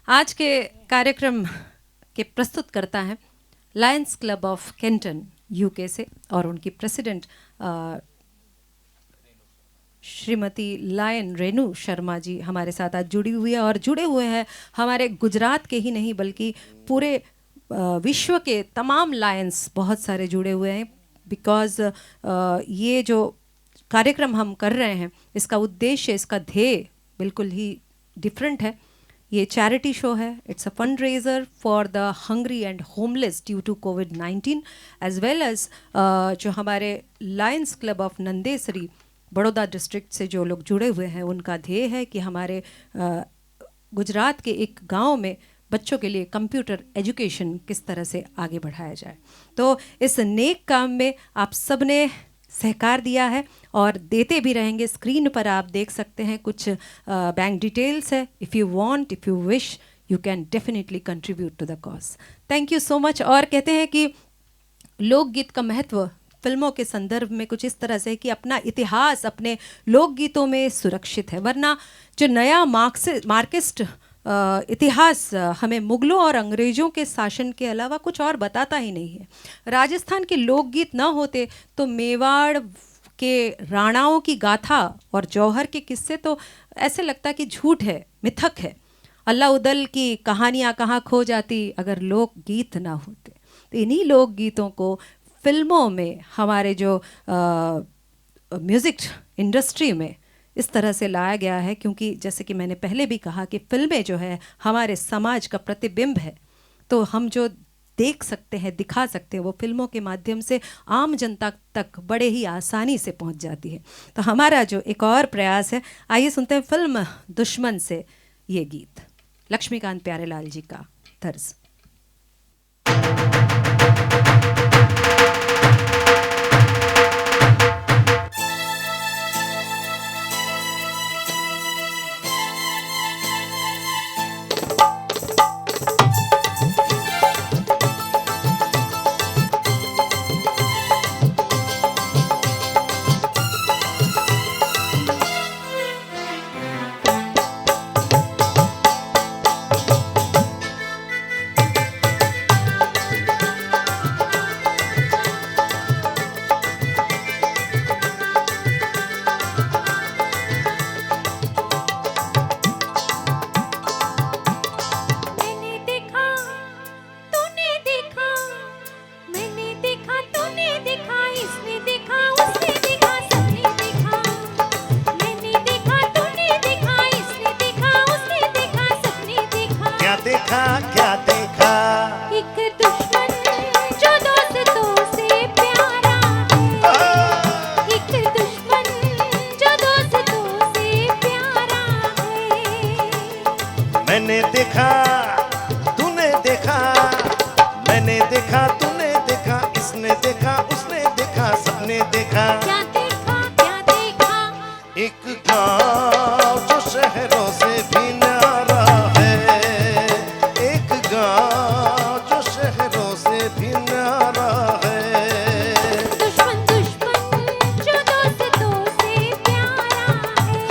B: आज के कार्यक्रम के प्रस्तुत करता है Lions club of Kenton UK से, और उनकी प्रेसिडेंट श्रीमती लायन रेनू शर्मा जी हमारे साथ आज जुड़ी हुई है, और जुड़े हुए हैं हमारे गुजरात के ही नहीं बल्कि पूरे विश्व के तमाम लायंस बहुत सारे जुड़े हुए हैं। बिकॉज ये जो कार्यक्रम हम कर रहे हैं इसका उद्देश्य, इसका ध्येय बिल्कुल ही डिफरेंट है। ये चैरिटी शो है, it's a fund raiser for the hungry and homeless due to कोविड-19 एज वेल एज जो हमारे lions club of Nandesari Baroda district से जो लोग जुड़े हुए हैं उनका ध्येय है कि हमारे गुजरात के एक गांव में बच्चों के लिए कंप्यूटर एजुकेशन किस तरह से आगे बढ़ाया जाए। तो इस नेक काम में आप सब ने सहकार दिया है और देते भी रहेंगे। स्क्रीन पर आप देख सकते हैं कुछ बैंक डिटेल्स है। If you want, if you wish, you can definitely contribute to the cause. Thank you so much. और कहते हैं कि लोकगीत का महत्व फिल्मों के संदर्भ में कुछ इस तरह से है कि अपना इतिहास अपने लोकगीतों में सुरक्षित है, वरना जो नया मार्क्सिस्ट इतिहास हमें मुगलों और अंग्रेज़ों के शासन के अलावा कुछ और बताता ही नहीं है। राजस्थान के लोकगीत न होते तो मेवाड़ के राणाओं की गाथा और जौहर के किस्से तो ऐसे लगता कि झूठ है, मिथक है। अल्लाह उदल की कहानियाँ कहाँ खो जाती अगर लोकगीत ना होते। तो इन्हीं लोकगीतों को फिल्मों में हमारे जो म्यूज़िक इंडस्ट्री में इस तरह से लाया गया है, क्योंकि जैसे कि मैंने पहले भी कहा कि फिल्में जो है हमारे समाज का प्रतिबिंब है। तो हम जो देख सकते हैं, दिखा सकते हैं, वो फिल्मों के माध्यम से आम जनता तक बड़े ही आसानी से पहुंच जाती है। तो हमारा जो एक और प्रयास है, आइए सुनते हैं फिल्म दुश्मन से ये गीत, लक्ष्मीकांत प्यारेलाल जी का तर्ज।
H: मैंने देखा, तूने देखा, मैंने देखा, तूने देखा, इसने देखा, उसने देखा, सबने देखा।
D: क्या देखा, क्या देखा?
H: एक गाँव जो शहरों से भी न्यारा है, एक गाँव जो शहरों से भी न्यारा है।
D: दुश्मन दुश्मन जो दोस्तों से प्यारा है।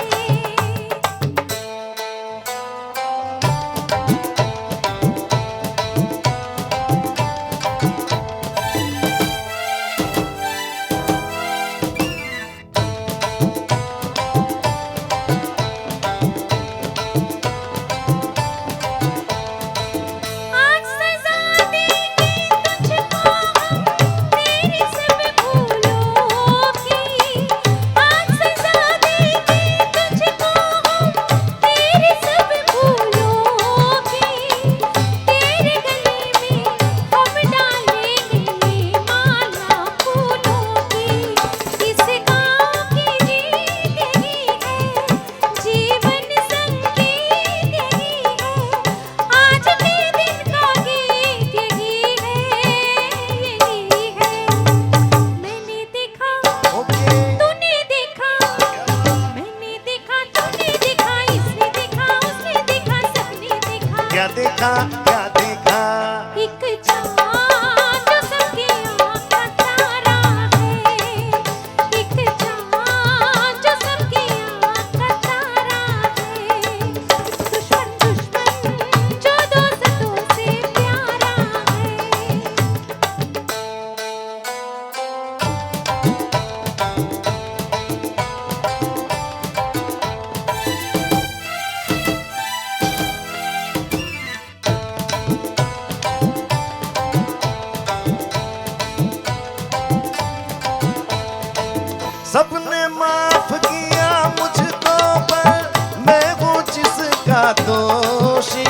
H: सबने माफ किया मुझको पर मैं हूँ जिसका दोषी।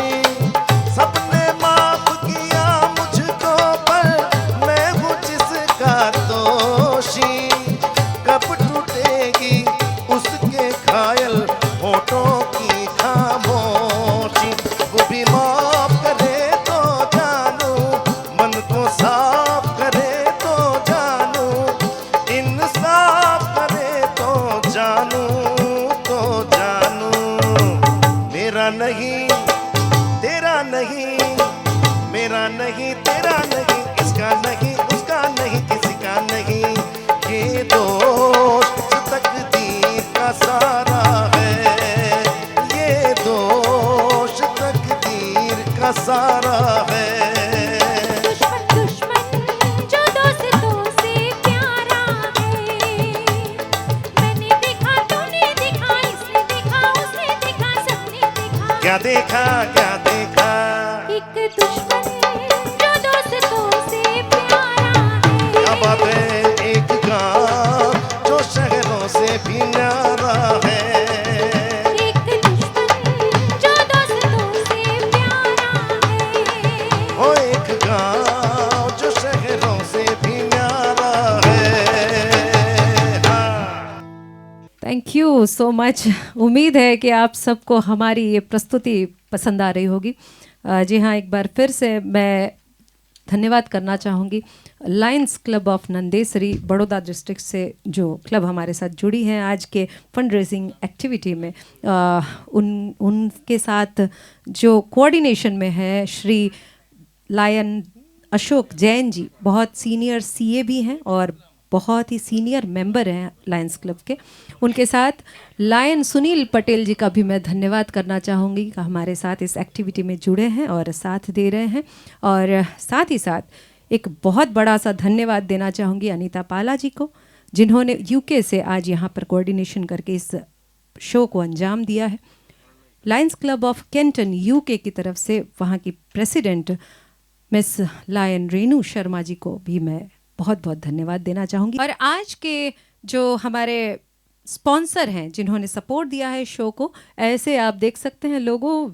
H: सबने माफ किया मुझको पर मैं हूँ जिसका दोषी। कब टूटेगी उसके घायल होठों की खामोशी। वो भी माफ करे तो जानू, मन को साफ करे तो जानू, इंसाफ करे तो जानू, तो जानू। मेरा नहीं तेरा नहीं, मेरा नहीं तेरा नहीं, इसका नहीं उसका नहीं, किसी का नहीं। ये दोष तकदीर का सारा है, ये दोष तकदीर का सारा है।
D: दुश्मन जो दोस्तों से प्यारा है। मैंने देखा तूने देखा, इसने देखा उसने देखा, सबने देखा।
H: क्या देखा क्या देखा?
D: एक दुश्मन जो दोस्तों से प्यारा है।
H: क्या बात है, एक गांव जो शहरों से भी न्यारा है।
D: एक दुश्मन जो दोस्तों से प्यारा है।
H: ओ एक गांव जो शहरों से भी न्यारा है। हाँ।
B: Thank you so much. उम्मीद है कि आप सबको हमारी ये प्रस्तुति पसंद आ रही होगी। जी हाँ, एक बार फिर से मैं धन्यवाद करना चाहूँगी Lions club of Nandesari Baroda district से, जो क्लब हमारे साथ जुड़ी हैं आज के फंड रेजिंग एक्टिविटी में। उनके साथ जो कोऑर्डिनेशन में है श्री लायन अशोक जैन जी, बहुत सीनियर सीए भी हैं और बहुत ही सीनियर मेंबर हैं लायंस क्लब के। उनके साथ लायन सुनील पटेल जी का भी मैं धन्यवाद करना चाहूँगी कि हमारे साथ इस एक्टिविटी में जुड़े हैं और साथ दे रहे हैं। और साथ ही साथ एक बहुत बड़ा सा धन्यवाद देना चाहूँगी अनीता पाला जी को, जिन्होंने यूके से आज यहाँ पर कोऑर्डिनेशन करके इस शो को अंजाम दिया है। Lions club of Kenton UK की तरफ से वहाँ की president Miss Lion Renu Sharma ji को भी मैं बहुत बहुत धन्यवाद देना चाहूँगी। और आज के जो हमारे स्पॉन्सर हैं जिन्होंने सपोर्ट दिया है शो को, ऐसे आप देख सकते हैं लोगों,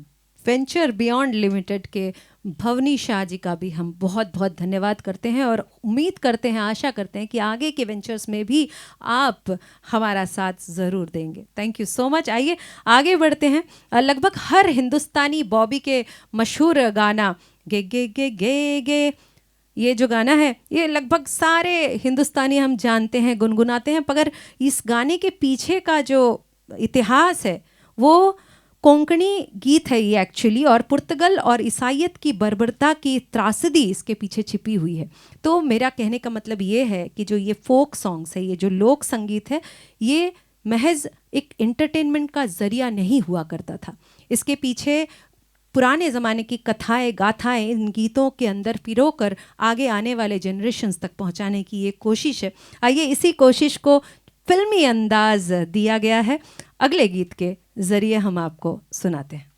B: वेंचर बियॉन्ड लिमिटेड के भवनी शाह जी का भी हम बहुत बहुत धन्यवाद करते हैं और उम्मीद करते हैं, आशा करते हैं कि आगे के वेंचर्स में भी आप हमारा साथ ज़रूर देंगे। Thank you so much. आइए आगे बढ़ते हैं। लगभग हर हिंदुस्तानी बॉबी के मशहूर गाना गे गे गे गे गे, ये जो गाना है ये लगभग सारे हिंदुस्तानी हम जानते हैं, गुनगुनाते हैं। मगर इस गाने के पीछे का जो इतिहास है वो कोंकणी गीत है ये एक्चुअली, और पुर्तगाल और ईसाइयत की बर्बरता की त्रासदी इसके पीछे छिपी हुई है। तो मेरा कहने का मतलब ये है कि जो ये फोक सॉन्ग्स है, ये जो लोक संगीत है, ये महज एक एंटरटेनमेंट का जरिया नहीं हुआ करता था। इसके पीछे पुराने ज़माने की कथाएं गाथाएं इन गीतों के अंदर पिरोकर आगे आने वाले जनरेशन्स तक पहुंचाने की ये कोशिश है। आइए इसी कोशिश को फिल्मी अंदाज दिया गया है, अगले गीत के ज़रिए हम आपको सुनाते हैं।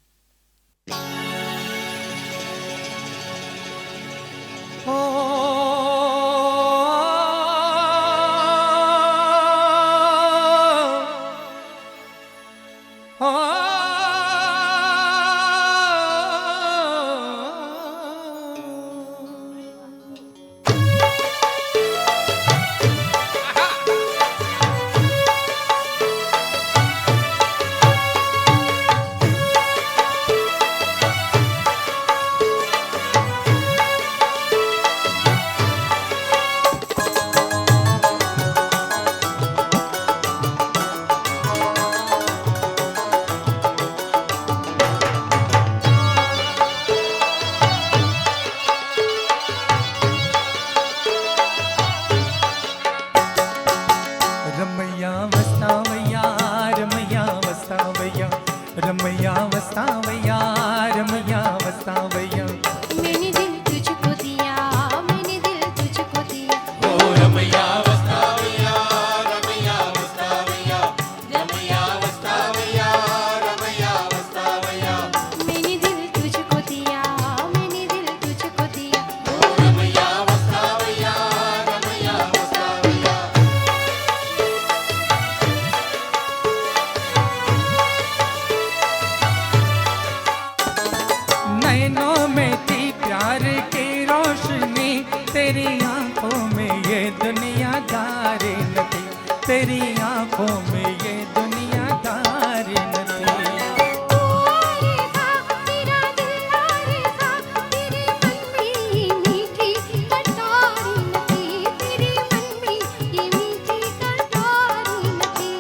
F: दारी न थी, तेरी आंखों में ये दुनियादारी न थी।
D: तू आएगा मेरा दिल आएगा, तेरे मन में ये मीठी कटारी न थी, तेरे मन में ये मीठी कटारी न थी।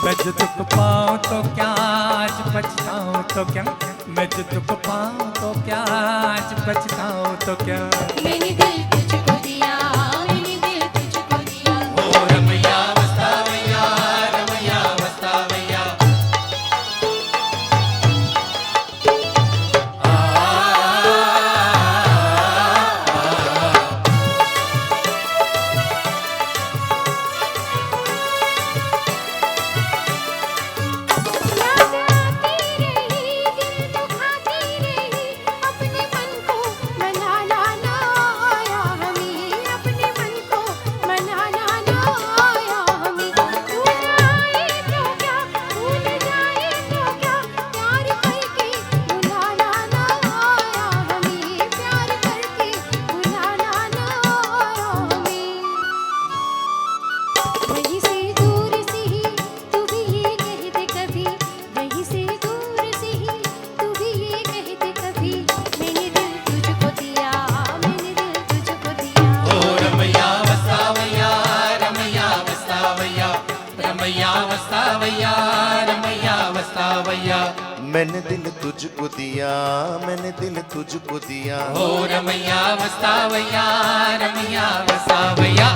F: मैं जो दुख पाऊं तो क्या, आज पछताऊं तो क्या, मैं जो दुख पाऊं तो क्या, आज पछताऊं तो क्या।
D: मैंने दिल तुझको दिया, मैंने दिल तुझको दिया।
C: ओ रमैया वस्तावैया, रमैया वस्तावैया।
D: याद आती रही, दिल दुखाती रही, अपने मन को मनाना ना आया हमें, अपने मन को मनाना ना आया हमें। भूल आए तो क्या, भूल जाए तो क्या, प्यार करके भुलाना ना आया हमें, प्यार करके भुलाना ना आया हमें। वहीं से दूर से ही तू भी ये कहते कभी, वहीं से दूर से ही तू भी ये कहते कभी, मैंने दिल तुझको दिया, मैंने दिल तुझको दिया।
C: ओ रमैया वस्तावैया, रमैया वस्तावैया, रमैया वस्तावैया, रमैया वस्तावैया।
H: मैंने दिल तुझको दिया, मैंने दिल तुझको दिया।
C: ओ रमैया वस्तावैया, रमैया वस्तावैया।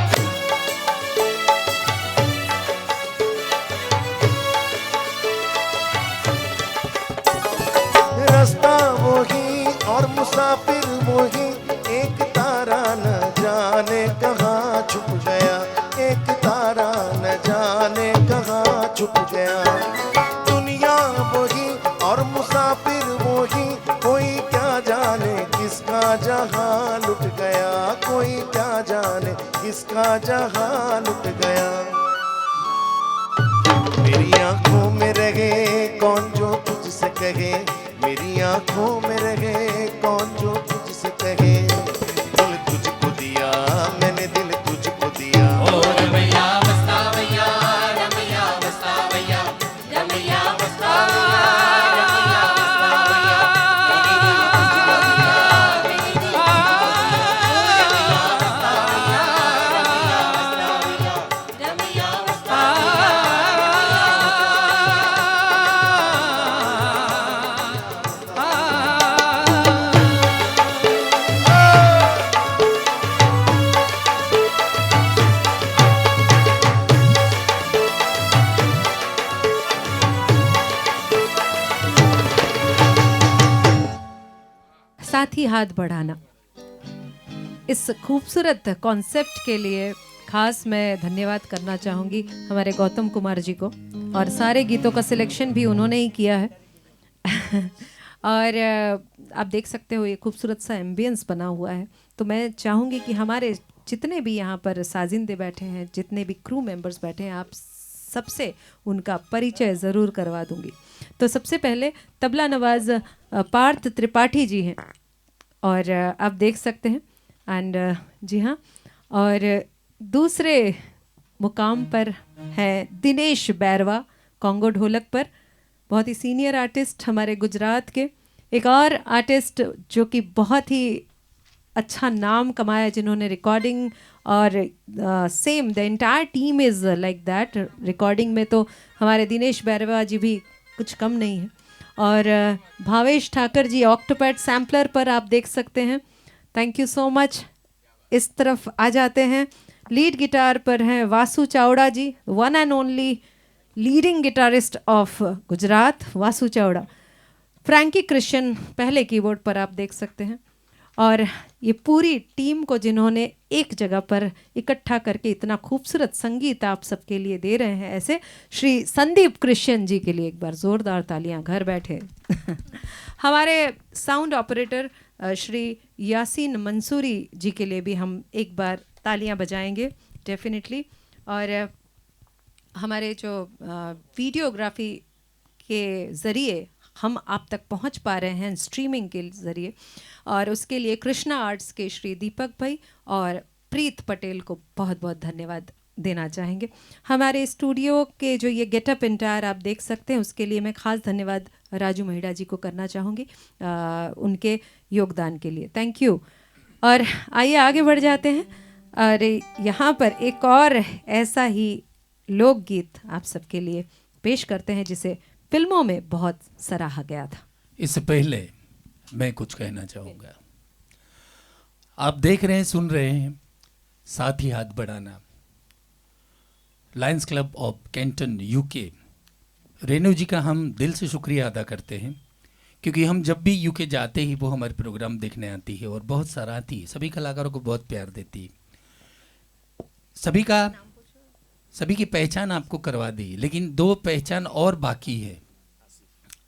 H: रास्ता वही और मुसाफिर वही, एक तारा न जाने कहाँ छुप गया, एक तारा न जाने कहाँ छुप गया। दुनिया वही और मुसाफिर वही, कोई क्या जाने किसका जहां लुट गया, कोई क्या जाने किसका जहां लुट गया। मेरी आंखों में रहे कौन जो तुझसे कहे, मेरी आंखों में रहे कौन जो तुझसे कहे। दिल तुझको दिया, मैंने दिल तुझको दिया।
C: ओ रमैया वस्तावैया, रमैया वस्तावैया, रमैया वस्तावैया, रमैया वस्तावैया। मैंने दिल तुझको दिया, मैंने दिल तुझको दिया। रमैया वस्तावैया, रमैया वस्तावैया,
B: साथ ही हाथ बढ़ाना, इस खूबसूरत कॉन्सेप्ट के लिए खास मैं धन्यवाद करना चाहूँगी हमारे गौतम कुमार जी को, और सारे गीतों का सिलेक्शन भी उन्होंने ही किया है। और आप देख सकते हो ये खूबसूरत सा एम्बियंस बना हुआ है। तो मैं चाहूँगी कि हमारे जितने भी यहाँ पर साजिंदे बैठे हैं, जितने भी क्रू मेंबर्स बैठे हैं, आप सबसे उनका परिचय ज़रूर करवा दूंगी। तो सबसे पहले तबला नवाज पार्थ त्रिपाठी जी हैं, और आप देख सकते हैं। एंड जी हाँ, और दूसरे मुकाम पर है दिनेश बैरवा कॉन्गो ढोलक पर, बहुत ही सीनियर आर्टिस्ट हमारे गुजरात के। एक और आर्टिस्ट जो कि बहुत ही अच्छा नाम कमाया, जिन्होंने रिकॉर्डिंग और same the entire team is like that. Recording में तो हमारे दिनेश बैरवा जी भी कुछ कम नहीं है। और भावेश ठाकर जी ऑक्टोपैड सैम्पलर पर आप देख सकते हैं। Thank you so much. इस तरफ आ जाते हैं, लीड गिटार पर हैं Vasu Chavda ji, one and only leading guitarist of Gujarat Vasu Chavda. Frankie Christian पहले कीबोर्ड पर आप देख सकते हैं। और ये पूरी टीम को जिन्होंने एक जगह पर इकट्ठा करके इतना खूबसूरत संगीत आप सबके लिए दे रहे हैं, ऐसे श्री संदीप क्रिश्चियन जी के लिए एक बार ज़ोरदार तालियां घर बैठे। हमारे साउंड ऑपरेटर श्री यासीन मंसूरी जी के लिए भी हम एक बार तालियां बजाएंगे डेफिनेटली। और हमारे जो वीडियोग्राफी के ज़रिए हम आप तक पहुंच पा रहे हैं स्ट्रीमिंग के ज़रिए, और उसके लिए कृष्णा आर्ट्स के श्री दीपक भाई और प्रीत पटेल को बहुत बहुत धन्यवाद देना चाहेंगे। हमारे स्टूडियो के जो ये गेटअप इंटायर आप देख सकते हैं, उसके लिए मैं ख़ास धन्यवाद राजू महिड़ा जी को करना चाहूँगी उनके योगदान के लिए। Thank you. और आइए आगे बढ़ जाते हैं। और यहाँ पर एक और ऐसा ही लोकगीत आप सबके लिए पेश करते हैं जिसे फिल्मों में बहुत सराहा गया था।
F: इससे पहले मैं कुछ कहना चाहूँगा। आप देख रहे हैं, सुन रहे हैं साथ ही हाथ बढ़ाना, Lions club of Kenton UK. Renu ji का हम दिल से शुक्रिया अदा करते हैं, क्योंकि हम जब भी यूके जाते ही वो हमारे प्रोग्राम देखने आती है और बहुत सराहती है, सभी कलाकारों को बहुत प्यार देती है। सभी की पहचान आपको करवा दी, लेकिन दो पहचान और बाकी है।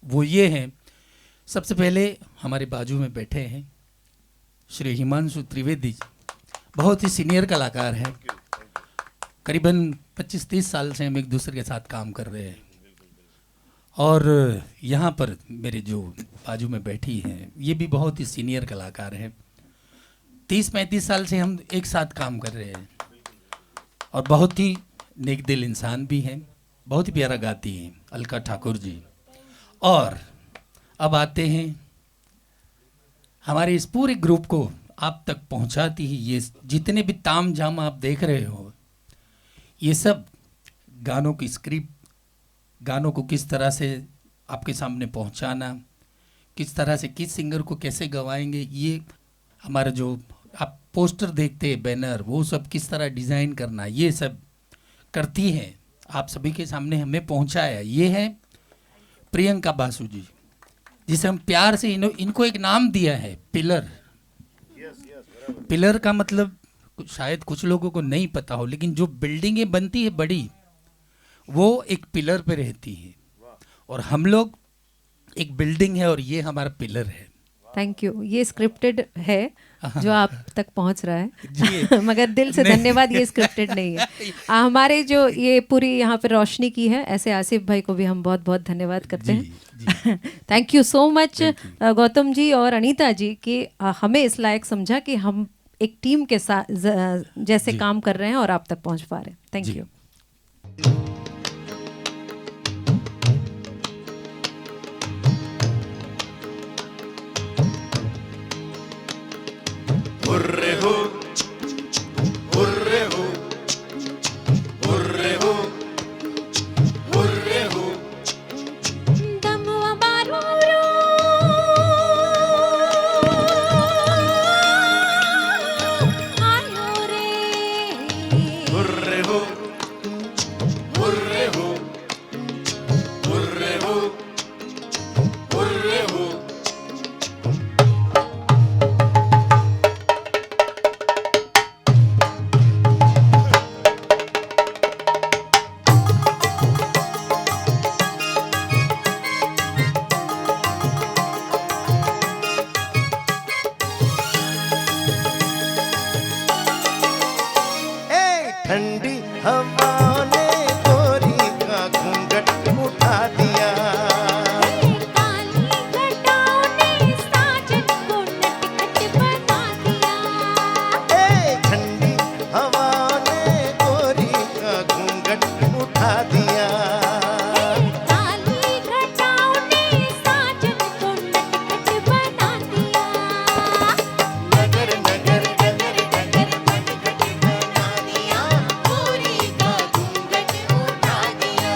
F: वो ये हैं, सबसे पहले हमारे बाजू में बैठे हैं श्री हिमांशु त्रिवेदी, बहुत ही सीनियर कलाकार हैं। करीबन 25-30 साल से हम एक दूसरे के साथ काम कर रहे हैं। और यहाँ पर मेरे जो बाजू में बैठी हैं, ये भी बहुत ही सीनियर कलाकार हैं। 30-35 साल से हम एक साथ काम कर रहे हैं और बहुत ही नेक दिल इंसान भी हैं, बहुत ही प्यारा गाती हैं अलका ठाकुर जी। और अब आते हैं हमारे इस पूरे ग्रुप को आप तक पहुंचाती ही ये जितने भी ताम झाम आप देख रहे हो, ये सब गानों की स्क्रिप्ट, गानों को किस तरह से आपके सामने पहुंचाना, किस तरह से किस सिंगर को कैसे गवाएंगे, ये हमारा जो आप पोस्टर देखते हैं, बैनर, वो सब किस तरह डिज़ाइन करना, ये सब करती हैं, आप सभी के सामने हमें पहुंचाया। ये है प्रियंका बासु जी, जिसे हम प्यार से इनको एक नाम दिया है, पिलर। पिलर का मतलब शायद कुछ लोगों को नहीं पता हो, लेकिन जो बिल्डिंगें बनती है बड़ी, वो एक पिलर पे रहती है, और हम लोग एक बिल्डिंग है और ये हमारा पिलर है।
B: Thank you. ये स्क्रिप्टेड है जो आप तक पहुंच रहा
F: जी।
B: है मगर दिल से धन्यवाद, ये स्क्रिप्टेड नहीं है। हमारे जो ये पूरी यहाँ पे रोशनी की है, ऐसे आसिफ भाई को भी हम बहुत बहुत धन्यवाद करते हैं। Thank you so much Gautam ji और अनीता जी कि हमें इस लायक समझा कि हम एक टीम के साथ जैसे काम कर रहे हैं और आप तक पहुँच पा रहे हैं। Thank you.
H: हुर्रे हो, हुर्रे हो, हुर्रे हो, हुर्रे हो।
D: दमुआ बारूरो आयो रे।
H: हुर्रे हो, हुर्रे हो, हुर्रे हो, हुर्रे हो। ठंडी हवा ने गोरी का घूंघट उठा दिया।
D: काली घटाओं ने साजन को नटखट बना दिया।
H: ठंडी हवा ने गोरी का घूंघट उठा दिया।
D: काली घटाओं ने साजन को नटखट बना दिया।
H: नगर नगर
D: नगर नगर नटखट बना दिया। गोरी का घूंघट उठा दिया।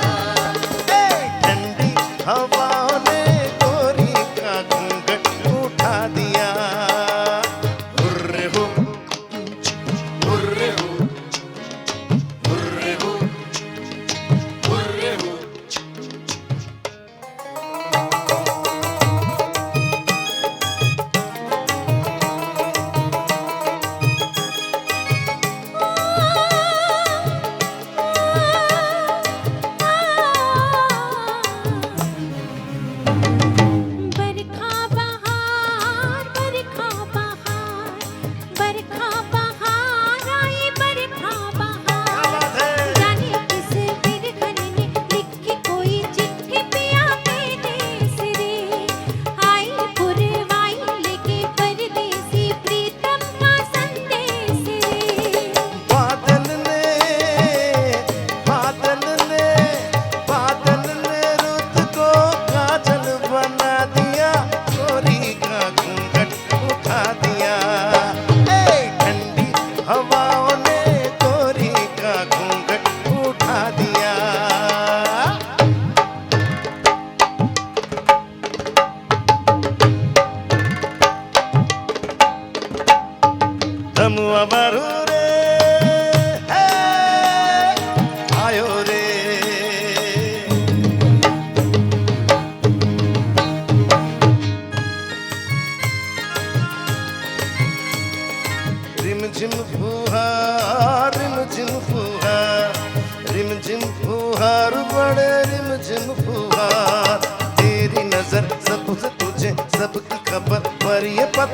H: ठंडी हवा ने गोरी का घूंघट उठा दिया। हुर्रे हो, हुर्रे हो, हुर्रे हो,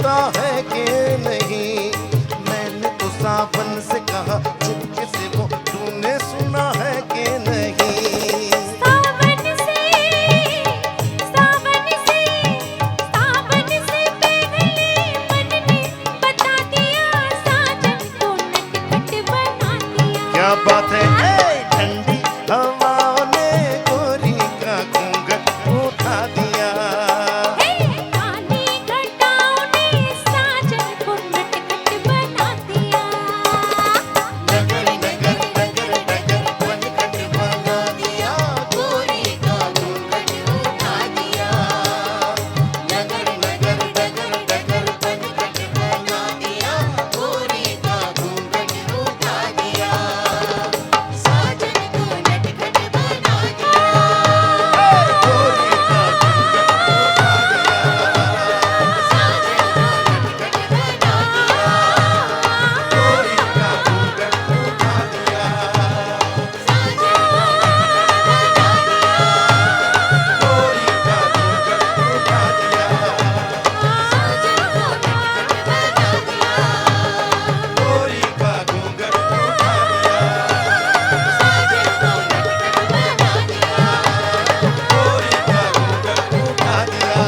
H: होता है कि नहीं। मैंने तो सावन से कहा चुपके से वो तूने सुना है कि नहीं।
D: सावन से पहले मन ने बता दिया, साजन को नटखट बना दिया।
H: क्या बात है ए, ठंडी हवा ने गोरी का घूंघट उठा दिया।
D: काली घटाओं ने साजन को नटखट बना दिया।
H: नगर नगर नगर नगर बनखट बना दिया, गोरी का घूंघट उठा दिया। नगर नगर नगर नगर बनखट बना दिया, गोरी का घूंघट उठा दिया।
D: साजन को नटखट बना दिया।
H: गोरी का घूंघट उठा दिया।
D: साजन को नटखट बना दिया।
H: गोरी का घूंघट उठा दिया।
D: साजन को
H: गोरी का घूंघट उठा दिया। गोरी का घूंघट उठा दिया।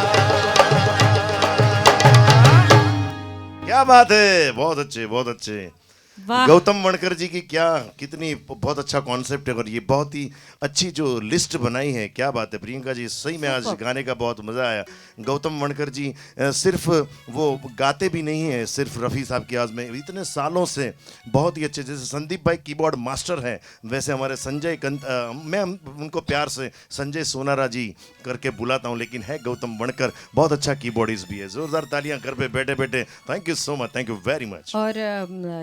H: क्या बात है, बहुत अच्छे बहुत अच्छे।
B: वाह।
H: गौतम वणकर जी की क्या कितनी बहुत अच्छा कॉन्सेप्ट है और ये बहुत ही अच्छी जो लिस्ट बनाई है। क्या बात है प्रियंका जी, सही में आज गाने का बहुत मज़ा आया। गौतम वणकर जी सिर्फ वो गाते भी नहीं हैं सिर्फ रफ़ी साहब की आवाज़ में, इतने सालों से बहुत ही अच्छे। जैसे संदीप भाई कीबोर्ड मास्टर हैं, वैसे हमारे संजय मैं उनको प्यार से संजय सोनारा जी करके बुलाता हूँ, लेकिन है गौतम वणकर, बहुत अच्छा कीबोर्डिस्ट भी है। ज़ोरदार तालियां घर पे बैठे बैठे। Thank you so much, thank you very much.
B: और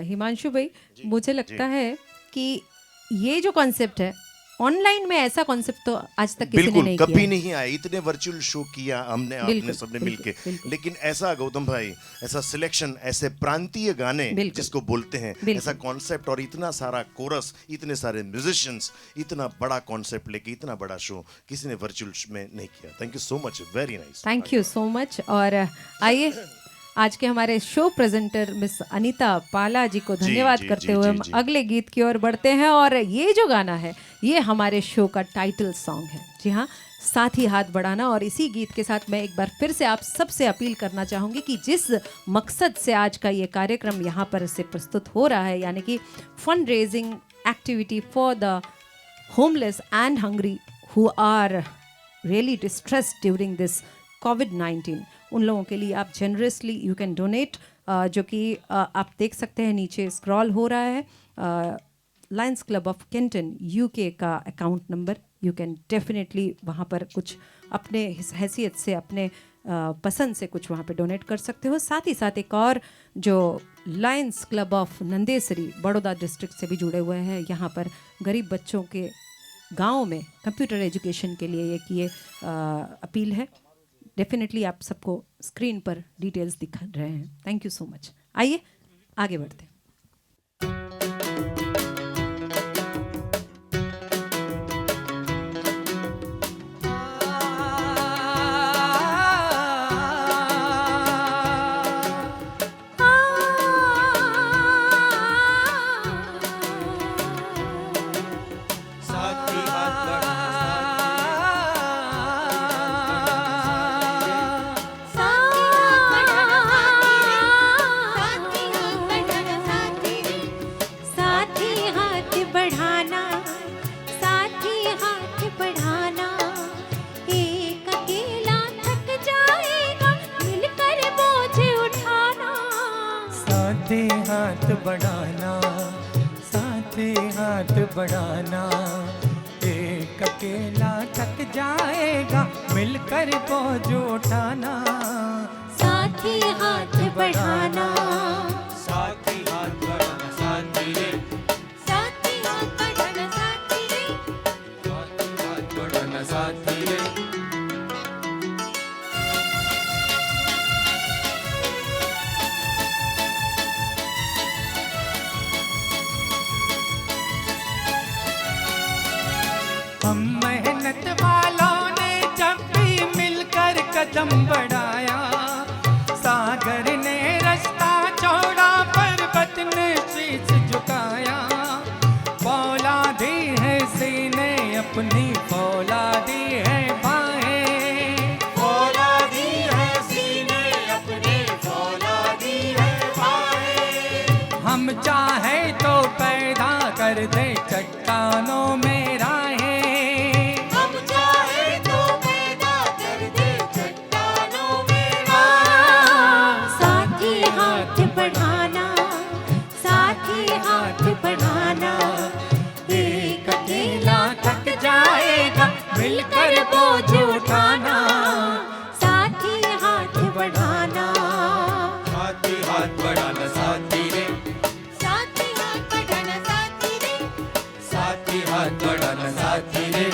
B: हिमांशु भाई, मुझे लगता है कि ये जो कॉन्सेप्ट है ऑनलाइन में, ऐसा कॉन्सेप्ट तो आज तक किसी ने
H: बिल्कुल
B: नहीं
H: कभी
B: किया।
H: नहीं आया। इतने वर्चुअल शो किया हमने आपने
B: बिल्कुल,
H: सबने
B: बिल्कुल,
H: मिलके,
B: बिल्कुल।
H: लेकिन ऐसा गौतम भाई, ऐसा सिलेक्शन, ऐसे प्रांतीय गाने
B: बिल्कुल।
H: जिसको बोलते हैं,
B: बिल्कुल।
H: ऐसा कॉन्सेप्ट और इतना सारा कोरस, इतने सारे म्यूजिशियंस, इतना बड़ा कॉन्सेप्ट लेके इतना बड़ा शो किसी ने वर्चुअल में नहीं किया। Thank you so much, very nice.
B: Thank you so much. और आइए आज के हमारे शो प्रेजेंटर मिस अनीता पाला जी को धन्यवाद
H: जी,
B: करते
H: जी,
B: हुए
H: जी,
B: हम
H: जी।
B: अगले गीत की ओर बढ़ते हैं। और ये जो गाना है ये हमारे शो का टाइटल सॉन्ग है। जी हाँ, साथ ही हाथ बढ़ाना। और इसी गीत के साथ मैं एक बार फिर से आप सबसे अपील करना चाहूँगी कि जिस मकसद से आज का ये कार्यक्रम यहाँ पर से प्रस्तुत हो रहा है, यानी कि fund raising activity for the homeless and hungry who are really distressed during this कोविड-19, उन लोगों के लिए आप जनरसली यू कैन डोनेट, जो कि आप देख सकते हैं नीचे स्क्रॉल हो रहा है, Lions club of Kenton UK का account number. You can definitely वहाँ पर कुछ अपने हैसियत से, अपने पसंद से कुछ वहाँ पे डोनेट कर सकते हो। साथ ही साथ एक और जो Lions club of Nandesari Baroda district से भी जुड़े हुए हैं, यहाँ पर गरीब बच्चों के गाँव में कंप्यूटर एजुकेशन के लिए ये अपील है। डेफिनेटली आप सबको स्क्रीन पर डिटेल्स दिखा रहे हैं। Thank you so much. आइए आगे बढ़ते हैं।
E: साथी हाथ बढ़ाना,
D: साथी हाथ बढ़ाना, साथी हाथ बढ़ाना। एक अकेला थक जाएगा, मिलकर बोझ उठाना।
F: साथे हाथ बढ़ाना, साथे हाथ बढ़ाना। एक अकेला थक जाएगा, मिलकर बोझ उठाना।
D: साथी हाथ बढ़ाना,
E: साथी हाथ बढ़ाना, साथी रे,
D: साथी हाथ बढ़ाना, साथी रे।
E: साथी हाथ बढ़ाना, साथी रे।
F: हम मेहनत वालों ने जब भी मिलकर कदम बढ़ाया, सागर ने कर दे चट्टानों में राहें।
C: हम चाहे तो पैदा कर दे चट्टानों में राहें।
A: साथी हाथ बढ़ाना, साथी हाथ बढ़ाना,
F: एक अकेला थक जाएगा, मिलकर बोझ उठाना।
A: साथी हाथ बढ़ाना,
E: साथी हाथ बढ़ाना साथी रे,
D: साथी हाथ बढ़ाना साथी रे,
E: साथी हाथ बढ़ाना साथी रे।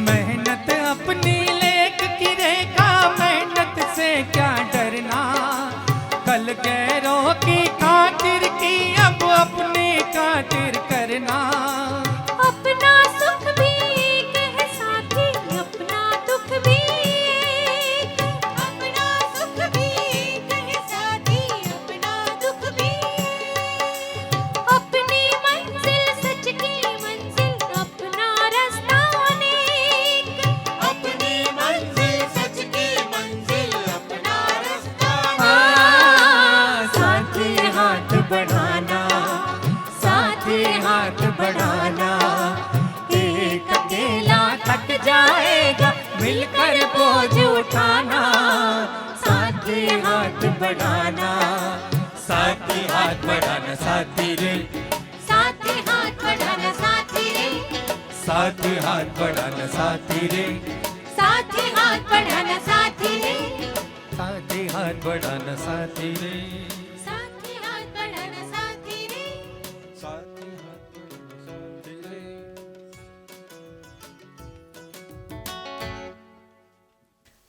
F: मेहनत अपनी लेख की रेखा, मेहनत से क्या डरना। कल गैरों की खातिर की, अब अपनी खातिर करना।
A: अपना सुख भी एक है साथी, अपना दुख भी एक,
D: अपना सुख भी एक है साथी, अपना दुख भी।
A: अपनी मंजिल सच की मंजिल, अपना रास्ता अनेक,
C: अपनी मंजिल सच की मंजिल, अपना रास्ता
F: साथी हाथ बढ़ाना, साथी हाथ बढ़ाना। एक अकेला थक जाएगा, मिलकर बोझ उठाना। साथी हाथ बढ़ाना, साथी हाथ बढ़ाना साथी रे,
D: साथी हाथ बढ़ाना साथी रे,
F: साथी हाथ बढ़ाना साथी रे,
D: साथी हाथ बढ़ाना साथी रे,
F: साथी हाथ बढ़ाना साथी रे।
D: साथी हाथ बढ़ाना साथी रे।
E: साथी हाथ बढ़ाना साथी रे।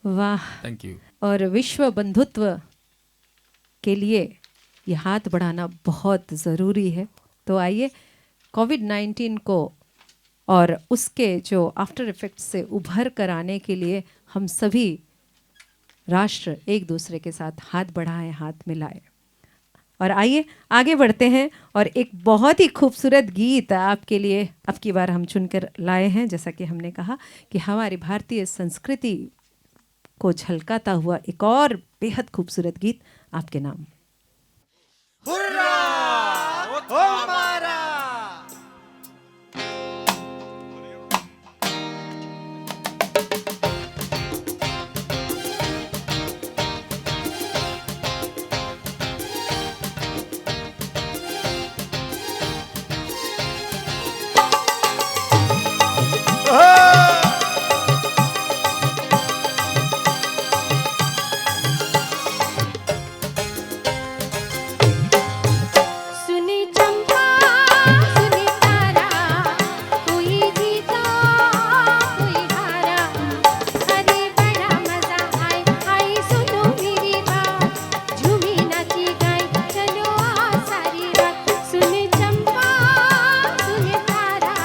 B: वाह।
F: Thank you.
B: और विश्व बंधुत्व के लिए ये हाथ बढ़ाना बहुत ज़रूरी है। तो आइए कोविड-19 को और उसके जो आफ्टर इफ़ेक्ट्स से उभर कर आने के लिए हम सभी राष्ट्र एक दूसरे के साथ हाथ बढ़ाएं, हाथ मिलाएं। और आइए आगे बढ़ते हैं और एक बहुत ही खूबसूरत गीत आपके लिए अब की बार हम चुनकर लाए हैं। जैसा कि हमने कहा कि हमारी भारतीय संस्कृति को झलकाता हुआ एक और बेहद खूबसूरत गीत आपके नाम।
E: हुर्रा ओ मारा।
D: सुनी चंपा सुनी तारा, कोई जीता कोई हारा। अरे बड़ा मजा आए आई सुनो मेरी बात, झूमी नाची गाई चलो आ सारी रात। सुनी चंपा सुनी तारा,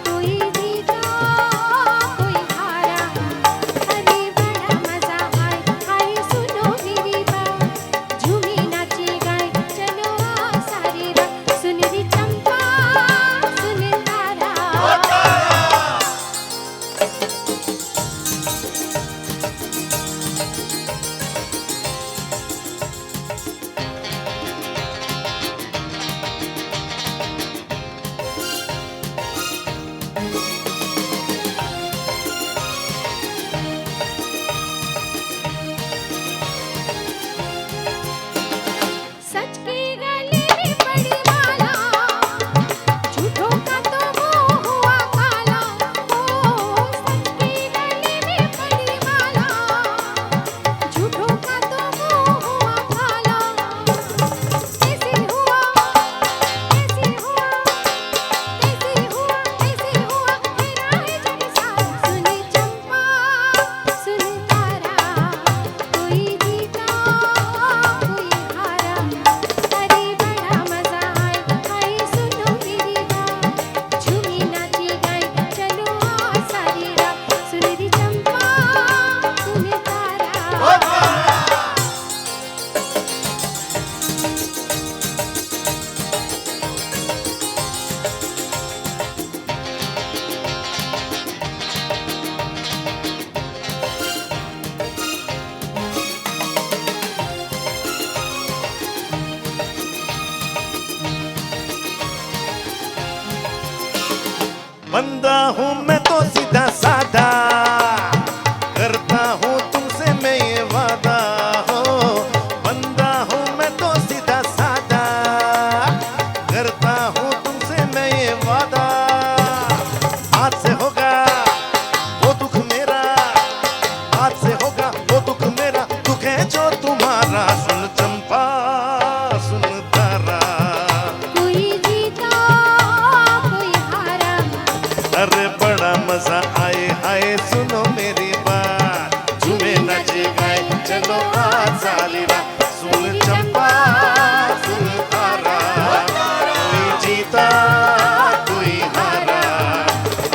D: कोई जीता
H: बंदा हूँ मैं तो सीधा साधा, करता हूँ तुमसे मैं ये वादा हो। बंदा हूँ मैं तो सीधा साधा, करता हूँ तुमसे मैं ये वादा। आज से होगा वो दुख मेरा, आज से होगा वो दुख मेरा, दुख है जो तुम्हारा। सुन चंपा सुन तारा,
A: कोई जीता कोई हारा,
H: अरे बड़ा मजा आए हाय सुनो मेरी बात। झूमे नाचे गाए चलो आज सारी रात। सुन चंपा सुन तारा, कोई जीता कोई हारा,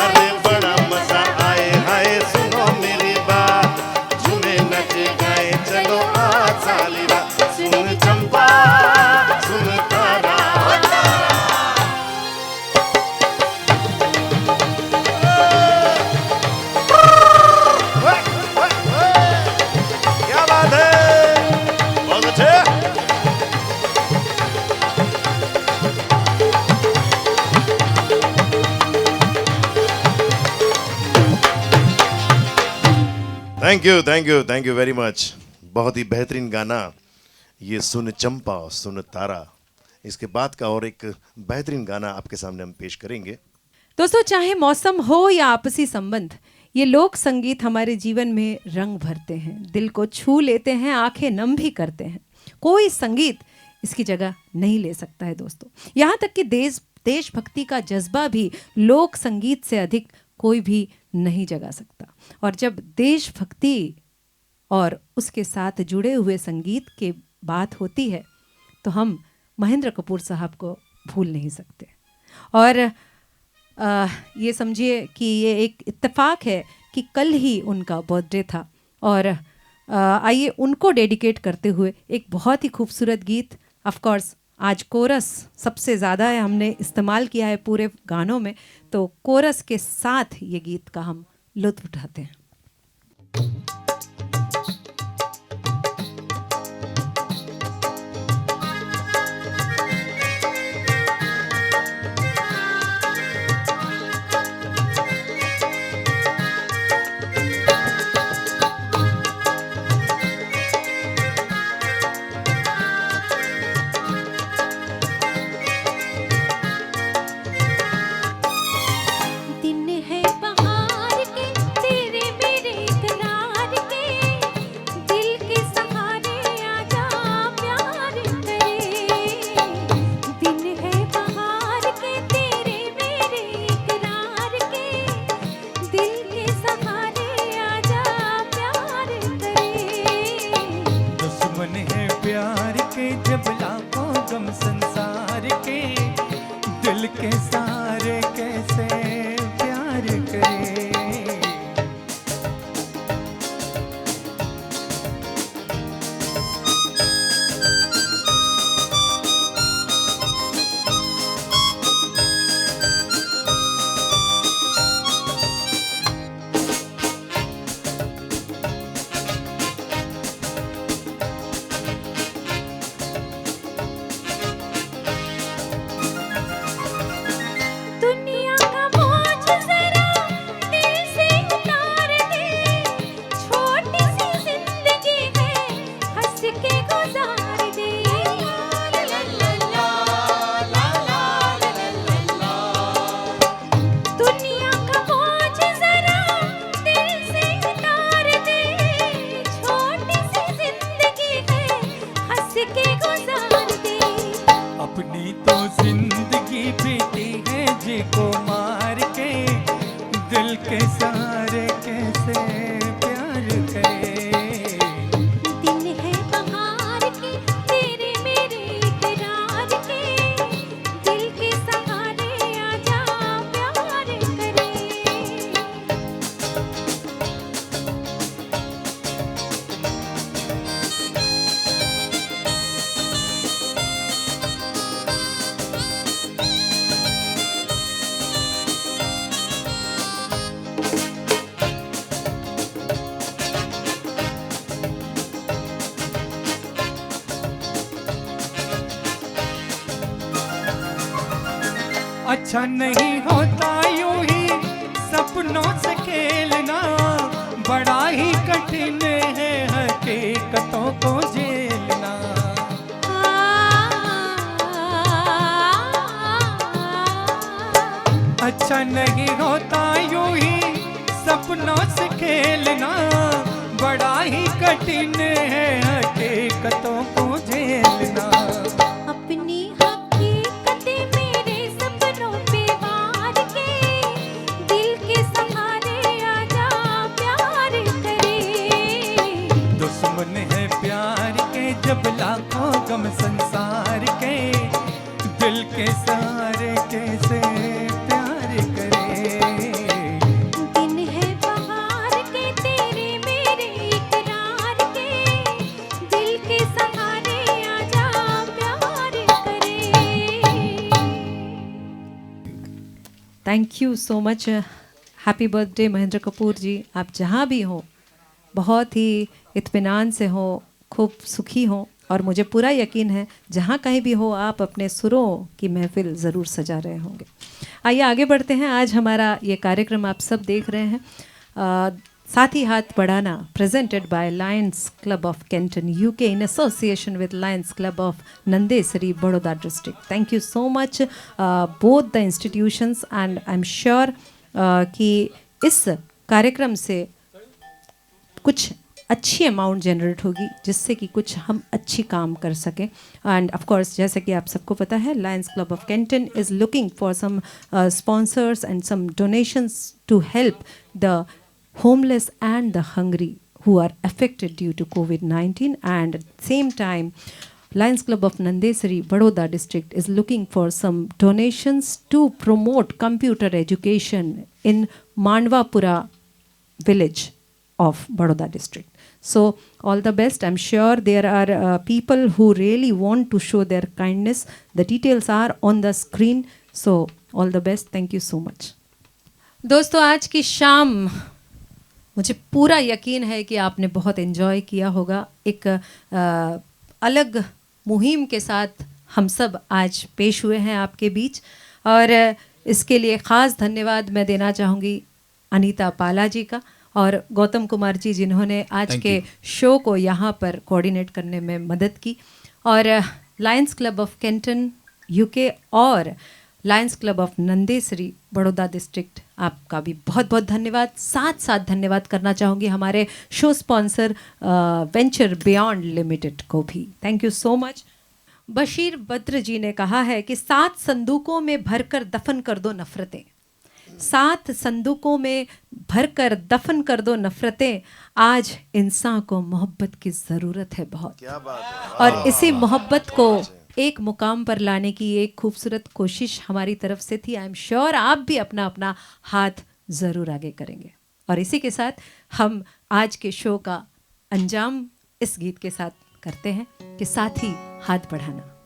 H: अरे बड़ा मजा आए हाय सुनो मेरी बात। झूमे नाचे गाए चलो आज सारी रात। सुन चंपा सुन तारा। क्या बात है, बहुत अच्छे। Thank you very much. बहुत ही बेहतरीन गाना ये सुन चंपा सुन तारा। इसके बाद का और एक बेहतरीन गाना आपके सामने हम पेश करेंगे।
B: दोस्तों, चाहे मौसम हो या आपसी संबंध, ये लोक संगीत हमारे जीवन में रंग भरते हैं, दिल को छू लेते हैं, आंखें नम भी करते हैं। कोई संगीत इसकी जगह नहीं ले सकता है दोस्तों। यहाँ तक कि देशभक्ति का जज्बा भी लोक संगीत से अधिक कोई भी नहीं जगा सकता। और जब देशभक्ति और उसके साथ जुड़े हुए संगीत की बात होती है तो हम महेंद्र कपूर साहब को भूल नहीं सकते। और ये समझिए कि ये एक इत्तेफाक है कि कल ही उनका बर्थडे था। और आइए उनको डेडिकेट करते हुए एक बहुत ही खूबसूरत गीत, ऑफ कोर्स आज कोरस सबसे ज़्यादा है हमने इस्तेमाल किया है पूरे गानों में, तो कोरस के साथ ये गीत का हम लुत्फ उठाते हैं।
A: दिन है बहार के तेरे मेरे करार के, दिल के सहारे आजा प्यार करे। दिन है बहार के तेरे मेरे करार के, दिल के सहारे आजा प्यार करे।
F: दुश्मन है प्यार के जब लाखों गम संसार के, दिल के सारे कैसे प्यार करे।
A: दुनिया का बोझ जरा दिल से उतार दे, छोटी सी जिंदगी है हंस के गुजार दे। दुनिया का बोझ जरा दिल से उतार दे, छोटी सी जिंदगी है हंस के गुजार दे।
F: अपनी तो जिंदगी बीती है जी को मार के, दिल के सारे कैसे प्यार करे।
A: दिन है बहार के तेरे मेरे करार के, दिल के सहारे आजा प्यार करे।
F: अच्छा नहीं होता यूं ही सपनों से खेलना बड़ा ही कठिन है, हकीकतों को झेलना। अच्छा नहीं होता यूं ही सपनों से खेलना, बड़ा ही कठिन है, हकीकतों को झेलना।
D: अपनी हकीकतें मेरे सपनों पे वार के, दिल के सहारे आजा प्यार करे।
F: दुश्मन है प्यार के जब लाखों गम संसार के, दिल के सहारे कैसे प्यार करे।
D: दिन है बहार के तेरे मेरे इकरार के, दिल के सहारे आजा प्यार करे।
B: Thank you so much. Happy birthday Mahendra Kapoor ji. आप जहाँ भी हो बहुत ही इत्मीनान से हो, खूब सुखी हो, और मुझे पूरा यकीन है जहाँ कहीं भी हो आप अपने सुरों की महफिल ज़रूर सजा रहे होंगे। आइए आगे बढ़ते हैं। आज हमारा ये कार्यक्रम आप सब देख रहे हैं, साथ ही हाथ बढ़ाना, presented by Lions club of Kenton UK in association with Lions club of Nandesari Baroda district. Thank you so much both the institutions, and I am sure कि इस कार्यक्रम से कुछ अच्छी अमाउंट जनरेट होगी जिससे कि कुछ हम अच्छी काम कर सकें। एंड ऑफ कोर्स जैसे कि आप सबको पता है, Lions club of Canton is looking for some sponsors and some donations to help the homeless and the hungry who are affected due to COVID-19. And at the same time, Lions Club of Nandesari, Baroda district is looking for some donations to promote computer education in Mandwapura village of Baroda district. So all the best. I'm sure there are people who really want to show their kindness. The details are on the screen. So all the best. Thank you so much. दोस्तों आज की शाम मुझे पूरा यकीन है कि आपने बहुत एंजॉय किया होगा। एक अलग मुहिम के साथ हम सब आज पेश हुए हैं आपके बीच, और इसके लिए ख़ास धन्यवाद मैं देना चाहूँगी अनीता पाला जी का और गौतम कुमार जी, जिन्होंने आज के शो को यहाँ पर कोऑर्डिनेट करने में मदद की। और Lions club of Kenton UK और Lions club of Nandesari Baroda district, आपका भी बहुत बहुत धन्यवाद। साथ साथ धन्यवाद करना चाहूँगी हमारे show sponsor Venture Beyond Limited को भी। Thank you so much. Bashir Badr ji ने कहा है कि 7 संदूकों में भरकर दफन कर दो नफ़रतें, 7 संदूकों में भरकर दफन कर दो नफ़रतें, आज इंसान को मोहब्बत की ज़रूरत है बहुत।
H: क्या बात है।
B: और इसी मोहब्बत को एक मुकाम पर लाने की एक खूबसूरत कोशिश हमारी तरफ से थी। आई एम श्योर आप भी अपना अपना हाथ ज़रूर आगे करेंगे। और इसी के साथ हम आज के शो का अंजाम इस गीत के साथ करते हैं कि साथ ही हाथ बढ़ाना।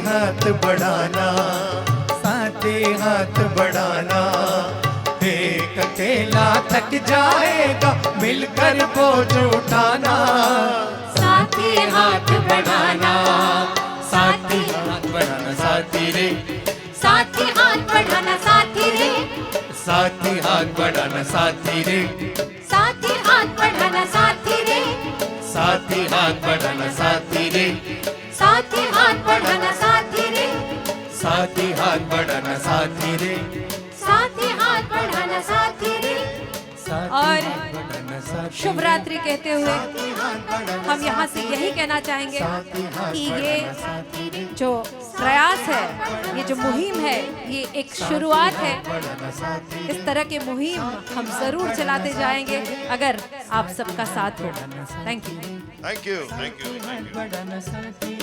E: हाथ बढ़ाना, साथे हाथ बढ़ाना, एक अकेला थक जाएगा मिलकर बोझ उठाना। साथी हाथ बढ़ाना, साथी हाथ बढ़ाना, साथी रे,
D: साथी हाथ बढ़ाना साथी रे,
E: साथी हाथ बढ़ाना, साथी रे,
D: साथी हाथ बढ़ाना साथी रे,
E: साथी हाथ बढ़ाना, साथी रे,
D: साथी हाथ बढ़ाना साथी रे,
E: साथी हाथ बढ़ाना, साथी रे,
D: साथी हाथ बढ़ाना साथी रे।
E: साथी हाथ बढ़ाना,
B: शुभ रात्रि कहते हुए हम यहाँ से यही कहना चाहेंगे कि ये जो प्रयास है, ये जो मुहिम है, ये एक शुरुआत है। इस तरह के मुहिम हम जरूर चलाते जाएंगे अगर आप सबका साथ हो। Thank you.
H: Thank you, thank you, thank you.